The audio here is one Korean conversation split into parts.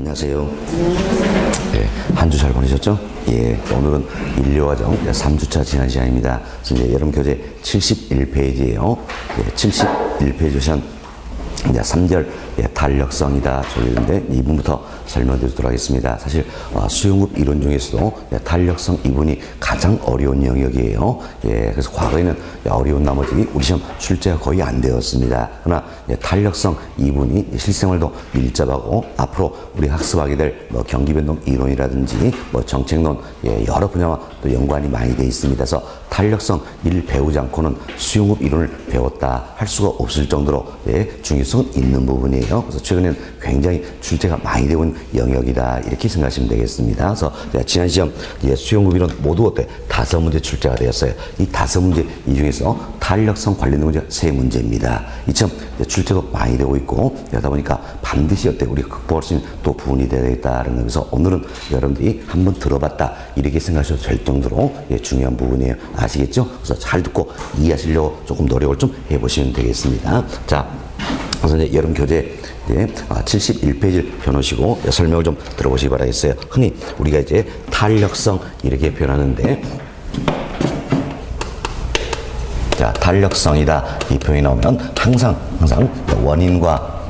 안녕하세요. 네, 한 주 잘 보내셨죠? 예, 오늘은 인류과정 3주차 지난 시간입니다. 그래서 이제 여러분 교재 71페이지예요. 예, 71페이지 보시면 이제 3절 탄력성이다 저기인데 2분부터 설명드리도록 하겠습니다. 사실 수용급 이론 중에서도 탄력성 2분이 가장 어려운 영역이에요. 예, 그래서 과거에는 어려운 나머지 우리 시험 출제가 거의 안 되었습니다. 그러나 탄력성 2분이 실생활도 밀접하고 앞으로 우리 학습하게 될 경기변동 이론이라든지 정책론 여러 분야와 또 연관이 많이 되어 있습니다. 그래서 탄력성 1 배우지 않고는 수용급 이론을 배웠다 할 수가 없을 정도로 중요성은 있는 부분이에요. 그래서 최근에는 굉장히 출제가 많이 되고 있는 영역이다 이렇게 생각하시면 되겠습니다. 그래서 지난 시험 수용급 이론 모두 어때? 5문제 출제가 되었어요. 이 5문제 이 중에서 탄력성 관련된 문제가 3문제입니다. 이 점 출제도 많이 되고 있고 그러다 보니까 반드시 어때? 우리가 극복할 수 있는 또 부분이 되겠다는 거면서 오늘은 여러분들이 한번 들어봤다 이렇게 생각하셔도 될 정도로 중요한 부분이에요. 아시겠죠? 그래서 잘 듣고 이해하시려고 조금 노력을 좀 해보시면 되겠습니다. 자, 그래서 이제 여러분 교재 71페이지를 펴놓으시고 설명을 좀 들어보시기 바라겠어요. 흔히 우리가 이제 탄력성 이렇게 표현하는데, 자, 탄력성이다 이 표현이 나오면 항상 원인과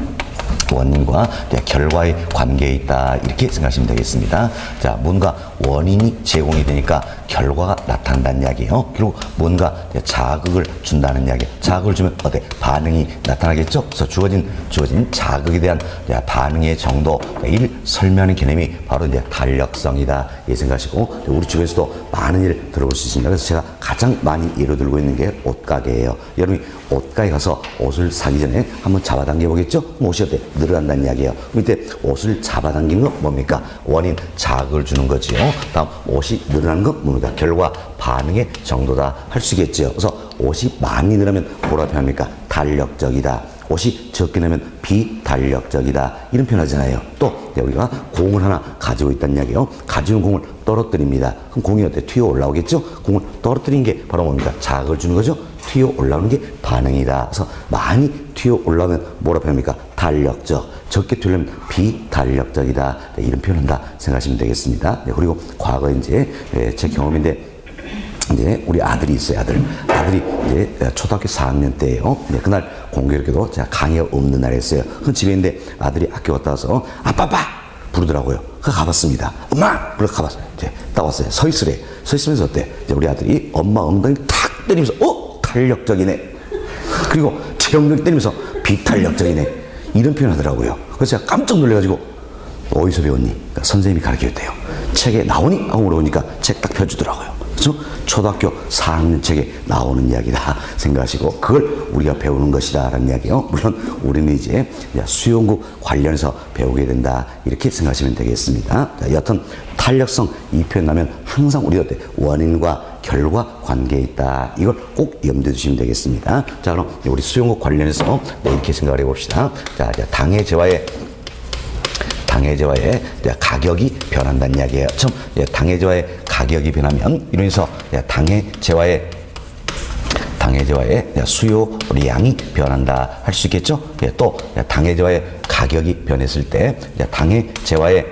결과의 관계에 있다 이렇게 생각하시면 되겠습니다. 자, 뭔가 원인이 제공이 되니까 결과가 나타난다는 이야기예요. 그리고 뭔가 자극을 준다는 이야기. 자극을 주면 어때? 반응이 나타나겠죠? 그래서 주어진 자극에 대한 반응의 정도를 설명하는 개념이 바로 이제 탄력성이다 이 생각하시고, 우리 주변에서도 많은 일을 들어볼 수 있습니다. 그래서 제가 가장 많이 예로 들고 있는 게 옷가게예요. 여러분이 옷가게 가서 옷을 사기 전에 한번 잡아당겨 보겠죠? 옷이 어때? 늘어난다는 이야기예요. 그때 옷을 잡아당기는 건 뭡니까? 원인 자극을 주는 거지요. 다음 옷이 늘어나는 건 뭡니까? 결과 반응의 정도다 할 수 있겠죠. 그래서 옷이 많이 늘으면 뭐라고 표현합니까? 탄력적이다. 옷이 적게 나면 비탄력적이다 이런 표현 하잖아요. 또 우리가 공을 하나 가지고 있다는 이야기예요. 가지는 공을 떨어뜨립니다. 그럼 공이 어때? 튀어 올라오겠죠? 공을 떨어뜨리는 게 바로 뭡니까? 자극을 주는 거죠. 튀어 올라오는 게 반응이다. 그래서 많이 튀어 올라오면 뭐라고 표현합니까? 탄력적. 적게 튀려면 비탄력적이다 이런 표현한다 생각하시면 되겠습니다. 그리고 과거 이제 제 경험인데, 이제 우리 아들이 있어요. 아들이 이제 초등학교 4학년 때예요. 그날 공교롭게도 제가 강의가 없는 날이었어요. 그 집에 있는데 아들이 학교 갔다 와서 아빠 부르더라고요. 그래서 가봤습니다. 엄마! 그래서 가봤어요. 이제 딱 왔어요. 서 있으래. 서 있으면서 어때? 이제 우리 아들이 엄마 엉덩이 탁 때리면서 탄력적이네. 그리고 제 엉덩이 때리면서 비탄력적이네. 이런 표현 하더라고요. 그래서 제가 깜짝 놀래가지고 어디서 배웠니? 그러니까 선생님이 가르쳐줬대요. 책에 나오니? 하고 물어보니까 책 딱 펴주더라고요. 그래서 초등학교 4학년 책에 나오는 이야기다 생각하시고 그걸 우리가 배우는 것이다 라는 이야기요. 물론 우리는 이제 수용급 관련해서 배우게 된다 이렇게 생각하시면 되겠습니다. 자, 여하튼 탄력성 이 표현 나면 항상 우리가 원인과 결과 관계에 있다. 이걸 꼭 염두에 두시면 되겠습니다. 자, 그럼 우리 수용급 관련해서 이렇게 생각을 해봅시다. 자, 당해 재화의 가격이 변한다는 이야기예요. 처음 당해 재화의 가격이 변하면 이로해서 당해 재화의 수요량이 변한다 할 수 있겠죠. 또 당해 재화의 가격이 변했을 때 당해 재화의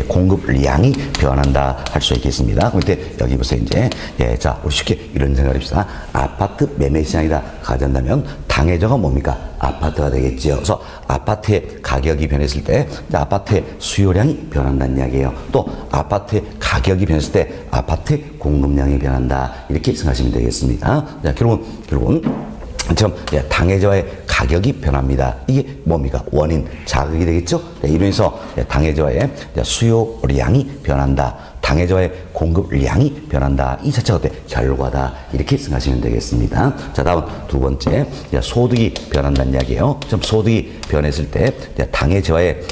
공급량이 변한다 할 수 있겠습니다. 그때 여기 보세요. 이제 자, 우리 쉽게 이런 생각을 합시다. 아파트 매매 시장이다 가져간다면 당해저가 뭡니까? 아파트가 되겠죠. 그래서 아파트의 가격이 변했을 때 아파트의 수요량이 변한다는 이야기예요. 또 아파트의 가격이 변했을 때 아파트의 공급량이 변한다 이렇게 생각하시면 되겠습니다. 자, 결국은 당해저의 가격이 변합니다. 이게 뭡니까? 원인 자극이 되겠죠. 이로해서 당해저의 수요량이 변한다. 당해저의 공급량이 변한다. 이 자체가 어때? 결과다. 이렇게 생각하시면 되겠습니다. 자, 다음 두 번째 소득이 변한다는 이야기예요. 소득이 변했을 때 당해저의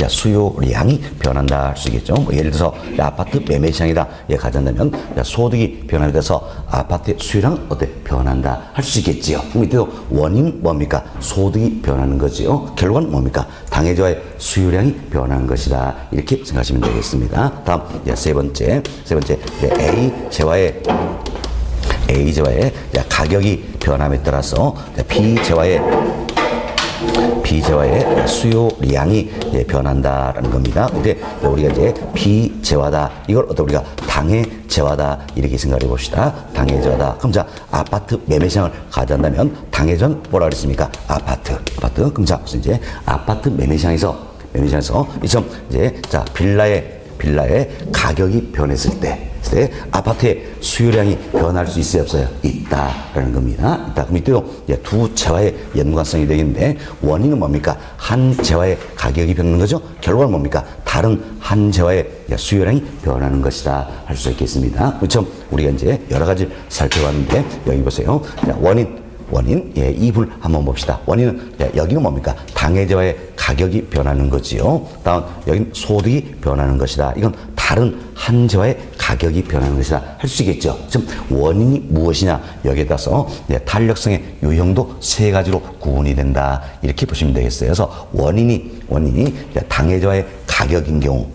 수요량이 변한다 할 수 있겠죠. 예를 들어서 아파트 매매 시장이다 가져간다면 소득이 변하게 돼서 아파트의 수요량 어때? 변한다 할 수 있겠지요. 그럼 이때도 원인 뭡니까? 소득이 변하는 거지요. 결과는 뭡니까? 당해저의 수요량이 변하는 것이다. 이렇게 생각하시면 되겠습니다. 다음 세 번째 A 재화의 가격이 변함에 따라서 B 재화의 비재화의 수요량이 변한다라는 겁니다. 근데 우리가 이제 비재화다. 이걸 어떤 우리가 당해재화다. 이렇게 생각해 봅시다. 당해재화다. 그럼 자, 아파트 매매 시장을 가져간다면 당해전 뭐라 그랬습니까? 아파트. 그럼 자, 무슨 이제 아파트 매매 시장에서 이제 자, 빌라의 가격이 변했을 때 아파트의 수요량이 변할 수 있어요, 없어요? 있다라는 겁니다. 그럼 이때도 두 재화의 연관성이 되겠는데 원인은 뭡니까? 한 재화의 가격이 변하는 거죠. 결과는 뭡니까? 다른 한 재화의 수요량이 변하는 것이다 할 수 있겠습니다. 그렇죠? 우리가 이제 여러 가지 살펴봤는데 여기 보세요. 자, 원인, 이불 한번 봅시다. 원인은, 여기는 뭡니까? 당해재화의 가격이 변하는 거지요. 다음, 여기는 소득이 변하는 것이다. 이건 다른 한 재화의 가격이 변하는 것이다 할 수 있겠죠. 지금 원인이 무엇이냐, 여기에 따라서 탄력성의 유형도 세 가지로 구분이 된다. 이렇게 보시면 되겠어요. 그래서 원인이 당해재화의 가격인 경우,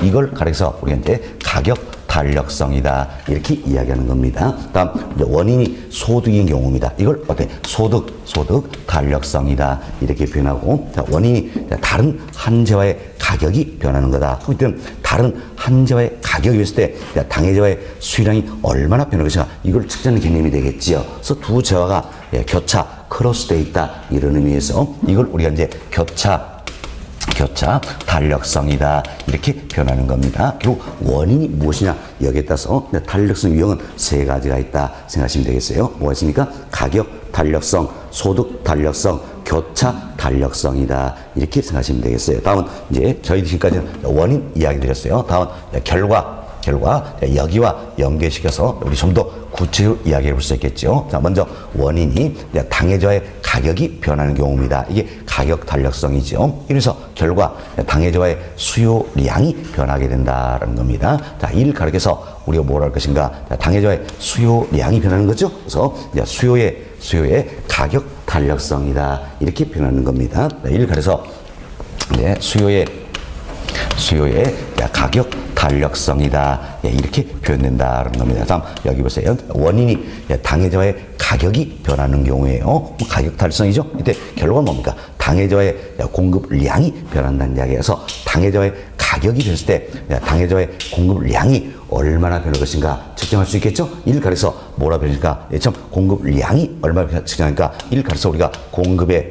이걸 가려서 우리가 이제 가격 탄력성이다. 이렇게 이야기하는 겁니다. 다음, 원인이 소득인 경우입니다. 이걸 어때? 소득 탄력성이다. 이렇게 표현하고, 자, 원인이 다른 한 재화의 가격이 변하는 거다. 그렇기 때문에 다른 한 재화의 가격이 있을 때 당해재화의 수요량이 얼마나 변할 것인가, 이걸 측정하는 개념이 되겠지요. 그래서 두 재화가 교차, 크로스되어 있다. 이런 의미에서 이걸 우리가 이제 교차 탄력성이다. 이렇게 표현하는 겁니다. 결국 원인이 무엇이냐, 여기에 따라서 탄력성 유형은 세 가지가 있다 생각하시면 되겠어요. 뭐가 있습니까? 가격 탄력성, 소득 탄력성, 교차 탄력성이다. 이렇게 생각하시면 되겠어요. 다음은 이제 저희 지금까지는 원인 이야기 드렸어요. 다음은 결과 여기와 연계시켜서 우리 좀 더 구체적으로 이야기해 볼 수 있겠죠. 자, 먼저 원인이 당해재화의 가격이 변하는 경우입니다. 이게 가격 탄력성이죠. 이래서 결과 당해재화의 수요량이 변하게 된다는 겁니다. 자, 이를 가리켜서 우리가 뭘 할 것인가? 당해재화의 수요량이 변하는 거죠. 그래서 수요의 가격 탄력성이다. 이렇게 표현하는 겁니다. 이를 가려서 수요의 가격 탄력성이다. 이렇게 표현된다는 겁니다. 다음 여기 보세요. 원인이 당해재화의 가격이 변하는 경우에요. 가격 탄력성이죠. 이때 결과는 뭡니까? 당해재화의 공급량이 변한다는 이야기여서 당해재화의 가격이 변했을 때 당해재화의 공급량이 얼마나 변할 것인가 측정할 수 있겠죠. 이를 가려서 뭐라 변할까? 참 공급량이 얼마나 측정할까? 이를 가려서 우리가 공급의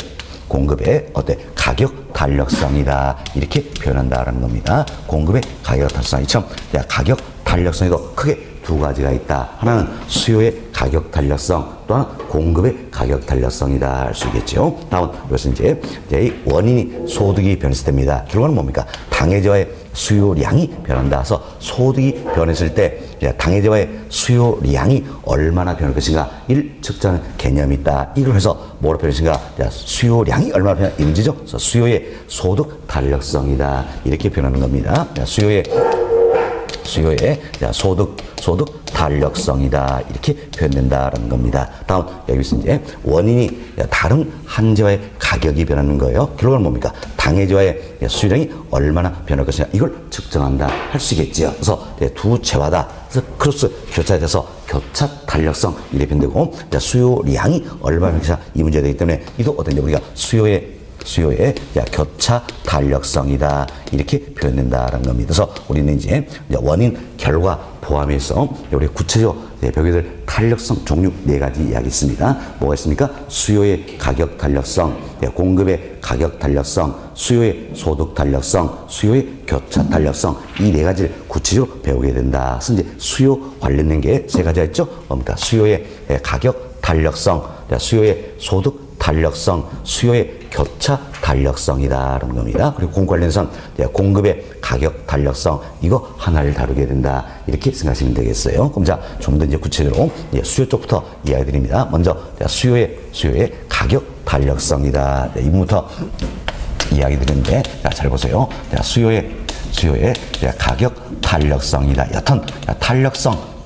가격 탄력성이다. 이렇게 표현한다는 겁니다. 공급의 가격 탄력성이 참 가격 탄력성에도 크게 두 가지가 있다. 하나는 수요의 가격 탄력성, 또 하나 공급의 가격 탄력성이다 할 수 있겠죠. 다음 이것은 이제 원인이 소득이 변했을 때입니다. 결과는 뭡니까? 당해재화의 수요량이 변한다. 그래서 소득이 변했을 때 당해재화의 수요량이 얼마나 변할 것인가 이를 측정하는 개념이 있다. 이걸 해서 뭐로 표현했는가? 수요량이 얼마나 변하는지죠. 그래서 수요의 소득 탄력성이다. 이렇게 표현하는 겁니다. 수요의 소득 탄력성이다. 이렇게 표현된다는 겁니다. 다음 여기서 이제 원인이 다른 한 재화의 가격이 변하는 거예요. 결과는 뭡니까? 당해재화의 수요량이 얼마나 변할 것이냐 이걸 측정한다 할 수 있겠지요. 그래서 두 재화다. 그래서 크로스 교차에 대해서 교차 탄력성 이렇게 표현되고 수요량이 얼마나 변할 것이냐 이 문제가 되기 때문에 이도 어떤지 우리가 수요의 교차 탄력성이다. 이렇게 표현된다는 겁니다. 그래서 우리는 이제 원인, 결과 포함해서 우리 구체적으로 별개들 탄력성 종류 네 가지 이야기했습니다. 뭐가 있습니까? 수요의 가격 탄력성, 공급의 가격 탄력성, 수요의 소득 탄력성, 수요의 교차 탄력성 이 네 가지를 구체적으로 배우게 된다. 그래서 이제 수요 관련된 게 세 가지가 있죠. 뭡니까? 수요의 가격 탄력성, 수요의 소득 탄력성, 수요의 교차 탄력성이다라는 겁니다. 그리고 공급 관련해서는 공급의 가격 탄력성 이거 하나를 다루게 된다 이렇게 생각하시면 되겠어요. 그럼 자, 좀 더 이제 구체적으로 수요 쪽부터 이야기 드립니다. 먼저 수요의 가격 탄력성이다. 이 부분부터 이야기 드리는데 잘 보세요. 수요의 가격 탄력성이다. 여튼 탄력성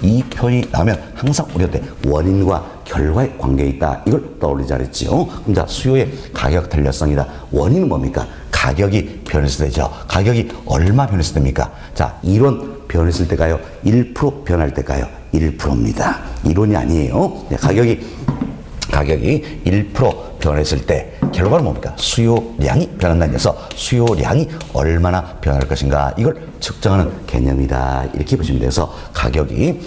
이 표현이 나오면 항상 우리한테 원인과 결과의 관계에 있다. 이걸 떠올리자 그랬지요. 그럼 자, 수요의 가격 탄력성이다. 원인은 뭡니까? 가격이 변했을 때죠. 가격이 얼마 변했을 때입니까? 자, 1원 변했을 때가요? 1% 변할 때가요? 1%입니다. 1원이 아니에요. 가격이 1% 변했을 때 결과는 뭡니까? 수요량이 변한다는 얘기에서 수요량이 얼마나 변할 것인가 이걸 측정하는 개념이다. 이렇게 보시면 돼서 가격이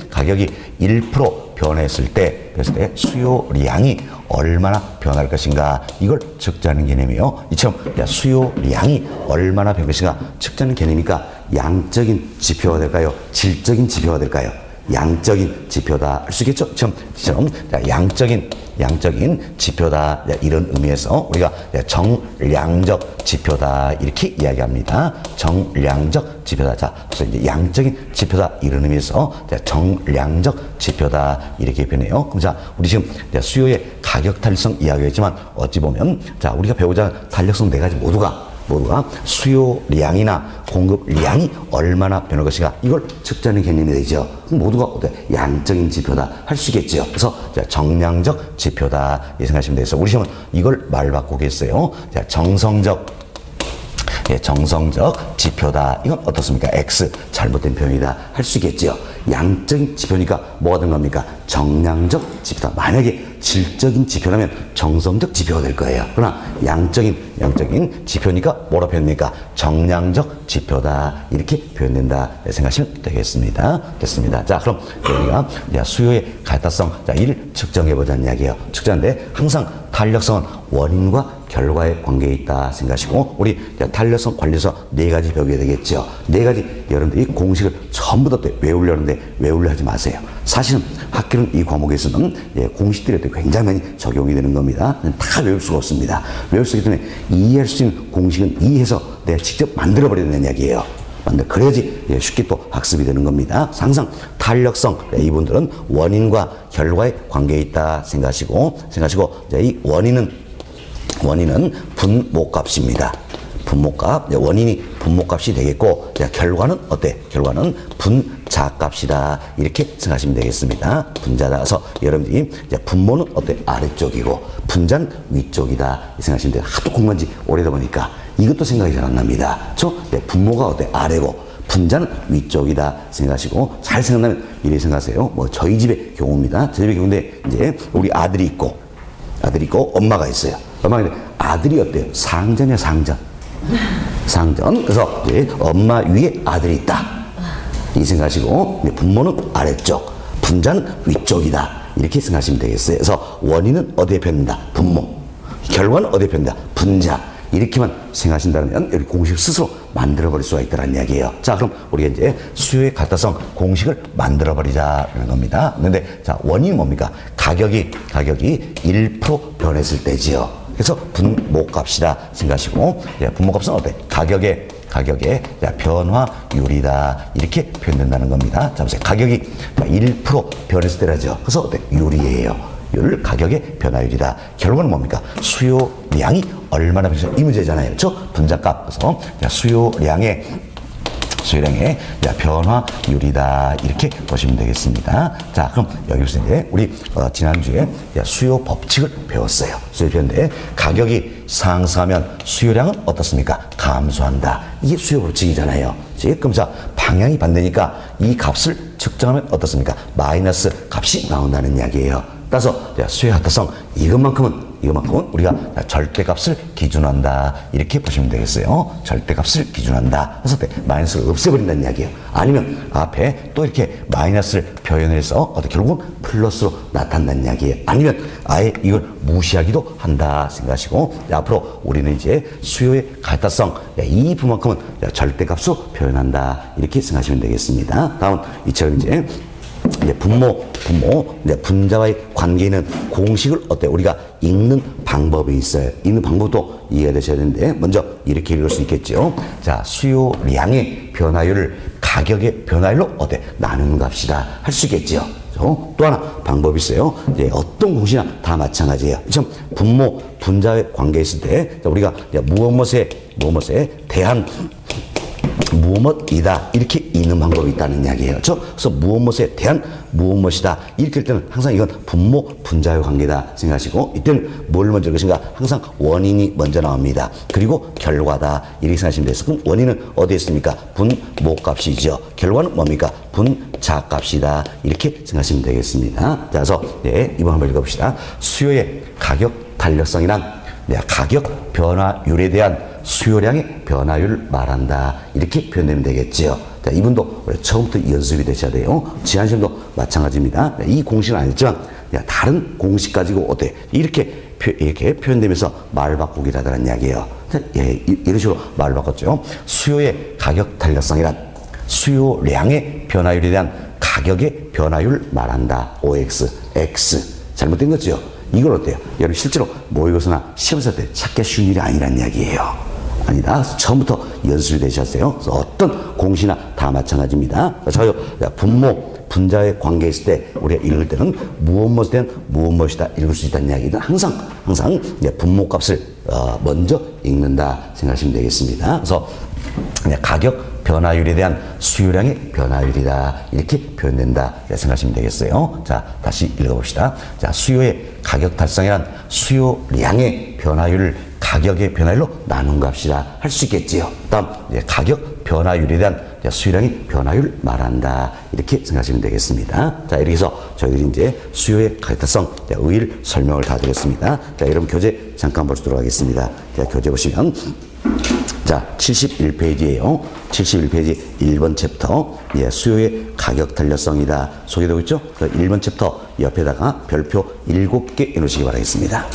1% 변했을 때 수요량이 얼마나 변할 것인가 이걸 측정하는 개념이에요. 이처럼 수요량이 얼마나 변할 것인가 측정하는 개념이니까 양적인 지표가 될까요? 질적인 지표가 될까요? 양적인 지표다 할 수 있겠죠? 지금 양적인 지표다 이런 의미에서 우리가 정량적 지표다 이렇게 이야기합니다. 정량적 지표다. 자, 그래서 이제 양적인 지표다 이런 의미에서 정량적 지표다 이렇게 표현해요. 그럼 자, 우리 지금 수요의 가격 탄력성 이야기했지만 어찌 보면 자, 우리가 배우자 탄력성 네 가지 모두가 수요량이나 공급량이 얼마나 변할 것인가 이걸 측정하는 개념이 되죠. 모두가 양적인 지표다 할 수 있겠죠. 그래서 정량적 지표다 이 생각하시면 되겠어요. 우리 시험은 이걸 말 바꾸겠어요. 정성적 지표다. 이건 어떻습니까? X 잘못된 표현이다 할 수 있겠죠. 양적인 지표니까 뭐가 된 겁니까? 정량적 지표다. 만약에 질적인 지표라면 정성적 지표가 될 거예요. 그러나 양적인 지표니까 뭐라 표현됩니까? 정량적 지표다 이렇게 표현된다 생각하시면 되겠습니다. 됐습니다. 자, 그럼 우리가 수요의 갈등성 이를 측정해 보자는 이야기예요. 측정하는데 항상 탄력성은 원인과 결과의 관계에 있다 생각하시고 우리 탄력성 관리에서 네 가지 배우게 되겠죠. 네 가지 여러분들이 공식을 전부 다 외우려는데 외우려 하지 마세요. 사실은 학교는 이 과목에서는 공식들이 굉장히 많이 적용이 되는 겁니다. 다 외울 수가 없습니다. 외울 수 있기 때문에 이해할 수 있는 공식은 이해해서 내가 직접 만들어 버려야 되는 이야기예요. 그래야지 쉽게 또 학습이 되는 겁니다. 항상 탄력성 이분들은 원인과 결과의 관계에 있다 생각하시고 이 원인은 분모값입니다. 분모값, 원인이 분모값이 되겠고, 결과는 어때? 결과는 분자값이다. 이렇게 생각하시면 되겠습니다. 분자다. 그래서 여러분들이 분모는 어때? 아래쪽이고, 분자는 위쪽이다. 생각하시면 돼요. 하도 공부한 지 오래다 보니까 이것도 생각이 잘 안 납니다. 분모가 어때? 아래고, 분자는 위쪽이다. 생각하시고, 잘 생각나면 이렇게 생각하세요. 저희 집의 경우입니다. 저희 집의 경우인데, 이제 우리 아들이 있고, 엄마가 있어요. 엄마가 아들이 어때요? 상전이야, 상전. 그래서 이제 엄마 위에 아들이 있다. 이 생각하시고, 분모는 아래쪽, 분자는 위쪽이다. 이렇게 생각하시면 되겠어요. 그래서 원인은 어디에 편다? 분모. 결과는 어디에 편다? 분자. 이렇게만 생각하신다면 여기 공식 스스로 만들어버릴 수가 있다는 이야기예요. 자, 그럼 우리가 이제 수요의 갈등성 공식을 만들어버리자는 겁니다. 근데 자, 원인이 뭡니까? 가격이 1% 변했을 때지요. 그래서 분모값이다 생각하시고, 분모값은 어때? 가격의 변화율이다 이렇게 표현된다는 겁니다. 자, 보세요. 가격이 1% 변했을 때라죠. 그래서 어때? 유리예요. 가격의 변화율이다. 결과는 뭡니까? 수요량이 얼마나 변했을까? 이 문제잖아요. 그렇죠? 분자값. 그래서 수요량의 변화율이다. 이렇게 보시면 되겠습니다. 자, 그럼 여기서 이제 우리 지난주에 수요 법칙을 배웠어요. 수요 배웠는데 가격이 상승하면 수요량은 어떻습니까? 감소한다. 이게 수요 법칙이잖아요. 그럼 자, 방향이 반대니까 이 값을 측정하면 어떻습니까? 마이너스 값이 나온다는 이야기예요. 따라서 수요의 갈등성 이것만큼은 우리가 절대값을 기준한다 이렇게 보시면 되겠어요. 절대값을 기준한다. 그래서 마이너스를 없애버린다는 이야기예요. 아니면 앞에 또 이렇게 마이너스를 표현해서 결국은 플러스로 나타난다는 이야기예요. 아니면 아예 이걸 무시하기도 한다 생각하시고, 앞으로 우리는 이제 수요의 갈등성 이 부분만큼은 절대값으로 표현한다 이렇게 생각하시면 되겠습니다. 다음 이처럼 이제 분자와의 관계는 공식을 우리가 읽는 방법이 있어요. 읽는 방법도 이해가 되셔야 되는데, 먼저 이렇게 읽을 수 있겠죠. 자, 수요량의 변화율을 가격의 변화율로 나누는 값이다 할 수 있겠죠. 또 하나 방법이 있어요. 어떤 공식이나 다 마찬가지예요. 참 분자의 관계에 있을 때 우리가 무엇에 대한 무엇이다 이렇게 읽는 방법이 있다는 이야기예요. 그래서 무엇에 대한 무엇이다 이렇게 할 때는 항상 이건 분모 분자의 관계다 생각하시고, 이때는 뭘 먼저 할 것인가, 항상 원인이 먼저 나옵니다. 그리고 결과다 이렇게 생각하시면 돼요. 그럼 원인은 어디에 있습니까? 분모값이죠. 결과는 뭡니까? 분자값이다 이렇게 생각하시면 되겠습니다. 자, 그래서 이번 한번 읽어봅시다. 수요의 가격 탄력성이란 가격 변화율에 대한 수요량의 변화율을 말한다 이렇게 표현되면 되겠죠. 자, 이분도 처음부터 연습이 되셔야 돼요. 지난 시험도 마찬가지입니다. 이 공식은 아니지만 다른 공식 가지고 어때 이렇게 표현되면서 말 바꾸기를 하다는 이야기예요. 자, 이런 식으로 말을 바꿨죠. 수요의 가격 탄력성이란 수요량의 변화율에 대한 가격의 변화율을 말한다. OX, X. 잘못된 거죠. 이걸 어때요? 여러분 실제로 모의고사나 시험사 때 찾기 쉬운 일이 아니란 이야기예요. 아니다. 처음부터 연습이 되셨어요. 그래서 어떤 공시나 다 마찬가지입니다. 자, 분모, 분자의 관계에 있을 때 우리가 읽을 때는 무엇에 대한 무엇이다 읽을 수 있다는 이야기는 항상 분모값을 먼저 읽는다 생각하시면 되겠습니다. 그래서 가격 변화율에 대한 수요량의 변화율이다 이렇게 표현된다 생각하시면 되겠어요. 자, 다시 읽어봅시다. 자, 수요의 가격 달성이란 수요량의 변화율을 가격의 변화율로 나눈 값이라 할 수 있겠지요. 다음 가격 변화율에 대한 수요량의 변화율 말한다 이렇게 생각하시면 되겠습니다. 자, 이렇게 해서 저희들이 이제 수요의 가격 달성 의일 설명을 다 드렸습니다. 자, 여러분 교재 잠깐 보도록 하겠습니다. 자, 교재 보시면 자, 71페이지예요. 71페이지 1번 챕터. 수요의 가격 탄력성이다 소개되고 있죠? 1번 챕터 옆에다가 별표 7개 해놓으시기 바라겠습니다.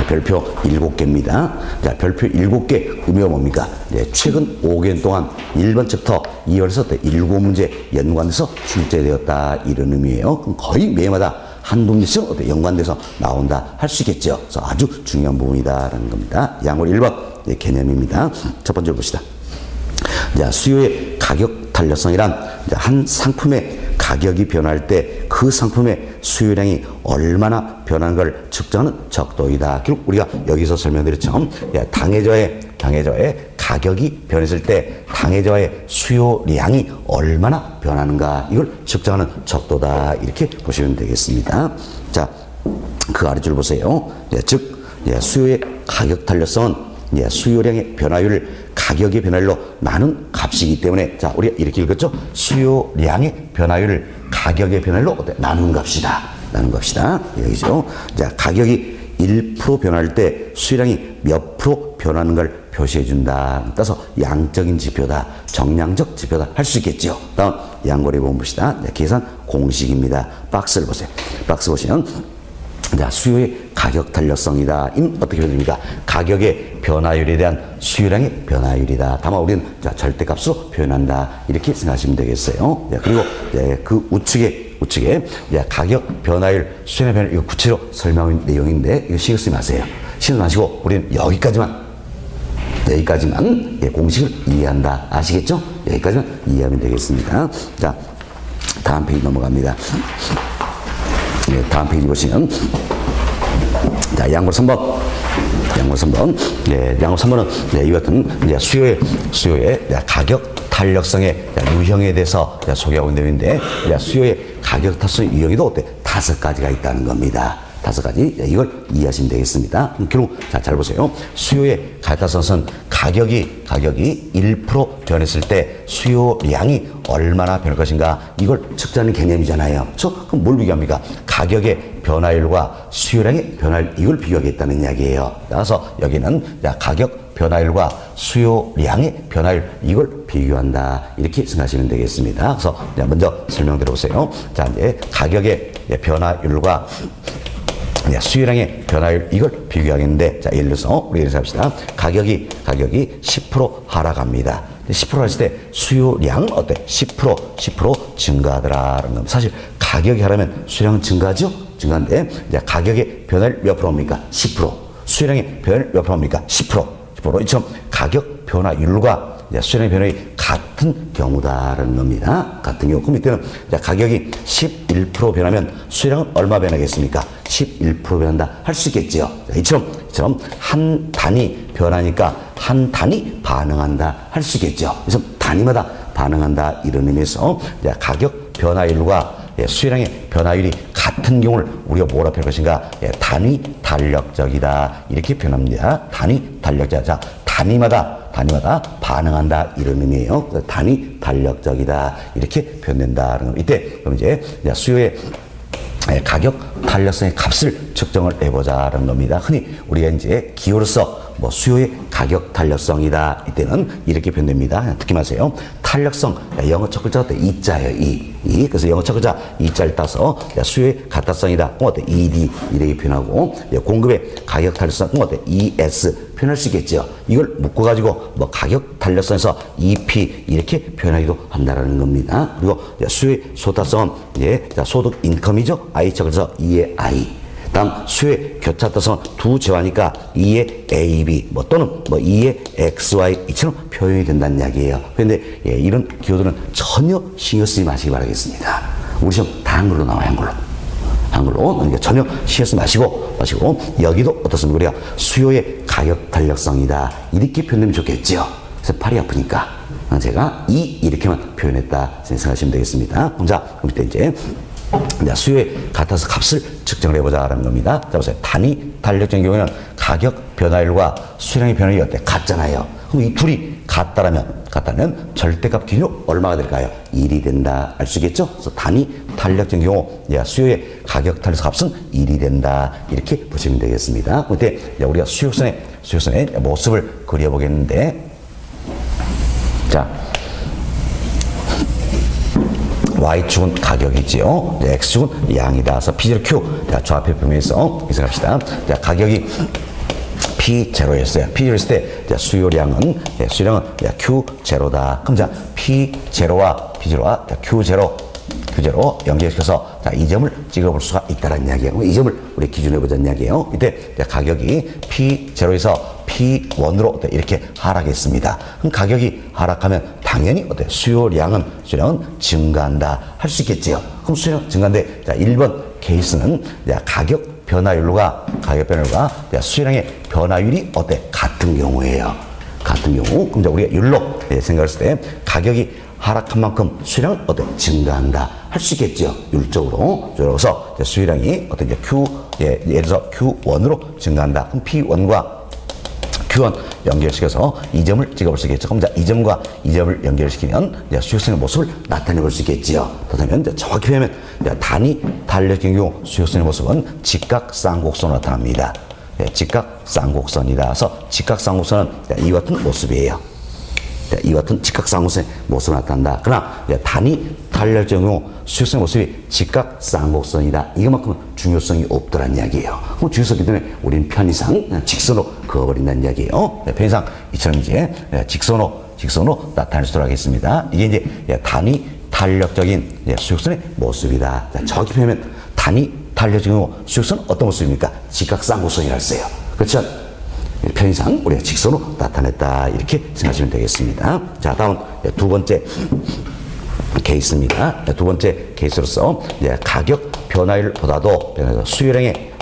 별표 7개입니다. 자, 별표 7개 의미가 뭡니까? 최근 5개월 동안 1번 챕터 2월에서 7문제 연관돼서 출제되었다 이런 의미예요. 그럼 거의 매해마다 한두 문제씩 연관돼서 나온다 할 수 있겠죠. 그래서 아주 중요한 부분이다라는 겁니다. 양월 1번 개념입니다. 첫 번째로 봅시다. 자, 수요의 가격 탄력성이란 한 상품의 가격이 변할 때 그 상품의 수요량이 얼마나 변하는 걸 측정하는 적도이다. 결국 우리가 여기서 설명드렸죠. 당해저의 가격이 변했을 때 당해저의 수요량이 얼마나 변하는가 이걸 측정하는 적도다 이렇게 보시면 되겠습니다. 자, 그 아래줄 보세요. 즉 수요의 가격 탄력성은 수요량의 변화율을 가격의 변화율로 나눈 값이기 때문에, 자, 우리가 이렇게 읽었죠? 수요량의 변화율을 가격의 변화율로 나눈 값이다. 나눈 값이다. 여기죠. 자, 가격이 1% 변할 때 수요량이 몇 프로 변하는 걸 표시해준다. 따라서 양적인 지표다. 정량적 지표다. 할 수 있겠죠. 다음, 양거리 부분 봅시다. 계산 공식입니다. 박스를 보세요. 박스 보시면 자, 수요의 가격 탄력성이다. 어떻게 표현됩니까? 가격의 변화율에 대한 수요량의 변화율이다. 다만 우리는 절대값으로 표현한다. 이렇게 생각하시면 되겠어요. 그리고 그 우측에 가격 변화율, 수요량 변화율 이거 구체로 설명한 내용인데 이거 신경 쓰지 마세요. 신경 마시고 우리는 여기까지만 공식을 이해한다. 아시겠죠? 여기까지만 이해하면 되겠습니다. 자, 다음 페이지 넘어갑니다. 다음 페이지 보시면 자, 양골 3번. 양골 3번. 양골 3번은 이 같은 수요의 가격 탄력성의 유형에 대해서 소개하고 있는 내용인데, 수요의 가격 탄력성 유형에도 5가지가 있다는 겁니다. 5가지. 이걸 이해하시면 되겠습니다. 결국 잘 보세요. 수요의 가격 탄력성은 가격이 1% 변했을 때 수요량이 얼마나 변할 것인가 이걸 측정하는 개념이잖아요. 그럼 뭘 비교합니까? 가격의 변화율과 수요량의 변화율 이걸 비교하겠다는 이야기예요. 따라서 여기는 가격 변화율과 수요량의 변화율 이걸 비교한다 이렇게 생각하시면 되겠습니다. 그래서 먼저 설명 들어보세요. 자, 이제 가격의 변화율과 수요량의 변화율 이걸 비교하겠는데, 자, 예를 들어서 우리 이렇게 합시다. 가격이 10% 하락합니다. 10% 했을 때 수요량은 10% 증가하더라라는 겁니다. 사실 가격이 하락하면 수요량은 증가하죠? 증가인데 이제 가격의 변화율 몇 프로입니까? 10%. 수요량의 변화율 몇 프로입니까? 10%. 이처럼 가격 변화율과 수요량의 변화율이 같은 경우다라는 겁니다. 같은 경우. 그럼 이때는 가격이 11% 변하면 수요량은 얼마 변하겠습니까? 11% 변한다 할 수 있겠지요. 이처럼 이처럼 한 단위 변하니까 한 단위 반응한다 할 수 있겠죠. 그래서 단위마다 반응한다 이런 의미에서 가격 변화율과 수요량의 변화율이 같은 경우를 우리가 뭐라 표현할 것인가? 단위 달력적이다 이렇게 표현합니다. 단위 달력적. 자, 단위마다 반응한다 이런 의미예요. 단위 달력적이다 이렇게 표현된다는 겁니다. 이때 그럼 이제 수요의 가격 탄력성의 값을 측정을 해보자는 겁니다. 흔히 우리가 이제 기호로서 뭐 수요의 가격 탄력성이다 이때는 이렇게 표현됩니다. 듣기 마세요. 탄력성 영어 첫 글자가 이자예요. 이. 그래서 영어 첫 글자 이자를 따서 수요의 가타성이다. 그럼 어때? ED 이렇게 표현하고 공급의 가격 탄력성 그럼 어때? ES 표현할 수 있겠죠. 이걸 묶어가지고 뭐 가격 탄력성에서 EP 이렇게 표현하기도 한다라는 겁니다. 그리고 수요의 소타성은 소득 인컴이죠. I 첫 글자 E의 I. 다음 수요의 교차 따서 두 제화니까 2의 AB 또는 2의 XY 이처럼 표현이 된다는 이야기예요. 그런데 이런 기호들은 전혀 신경 쓰지 마시기 바라겠습니다. 우리 시험 다 한글로 나와요. 한글로 그러니까 전혀 신경 쓰지 마시고 여기도 어떻습니까? 우리가 수요의 가격 탄력성이다 이렇게 표현되면 좋겠죠. 그래서 팔이 아프니까 제가 이렇게만 표현했다 생각하시면 되겠습니다. 자, 그럼 이때 이제 수요에 같아서 값을 측정을 해보자라는 겁니다. 자, 보세요. 단위 달력적인 경우에는 가격 변화율과 수량의 변화율이 어때? 같잖아요. 그럼 이 둘이 같다면 절대값 기준으로 얼마가 될까요? 1이 된다. 알 수 있겠죠? 그래서 단위 달력적인 경우 수요의 가격 탄력 값은 1이 된다. 이렇게 보시면 되겠습니다. 그때 우리가 수요선의 모습을 그려보겠는데, 자. Y축은 가격이지요. X축은 양이다. 그래서 P0 Q. 자, 좌표 표면에서 생각합시다. 자, 가격이 P0였어요. P0였을 때 수요량은 Q0다. 그럼 자, P0와 P0와 Q0 연결시켜서 자, 이 점을 찍어볼 수가 있다는 이야기예요. 이 점을 우리 기준으로 해보자는 이야기예요. 이때 가격이 P0에서 P1으로 이렇게 하락했습니다. 그럼 가격이 하락하면 당연히 수요량은 증가한다 할 수 있겠지요. 그럼 수요량 증가인데 자, 1번 케이스는 가격 변화율과 수요량의 변화율이 같은 경우예요. 같은 경우. 그럼 우리가 율로 생각했을 때 가격이 하락한 만큼 수요량은 증가한다 할 수 있겠죠. 율적으로. 그래서 수요량이 예를 들어서 Q1으로 증가한다. 그럼 P1과 Q1 연결시켜서 이 점을 찍어볼 수 있겠죠. 그럼 이 점과 이 점을 연결시키면 수요성의 모습을 나타내볼 수 있겠지요. 그렇다면 정확히 보면 단위 달력적인 경우 수요성의 모습은 직각쌍곡선으로 나타납니다. 직각쌍곡선이다. 그래서 직각쌍곡선은 이와 같은 모습이에요. 이와 같은 직각쌍곡선의 모습을 나타난다. 그러나 단위 달력적인 경우 수요성의 모습이 직각쌍곡선이다. 이것만큼은 중요성이 없더란 이야기예요. 그럼 중요성이 때문에 우리는 편의상 직선으로 그어버린다는 이야기예요. 편의상 이처럼 이제 직선으로 나타낼 수 있도록 하겠습니다. 이게 이제 단위 달력적인 수요성의 모습이다. 자, 정확히 표현하면 단위 달력적인 경우 수요성은 어떤 모습입니까? 직각쌍곡선이라고 했어요. 그렇죠? 편의상 우리가 직선으로 나타냈다 이렇게 생각하시면 되겠습니다. 자, 다음 두 번째 케이스입니다. 두 번째 케이스로서 가격 변화율보다도 수요량의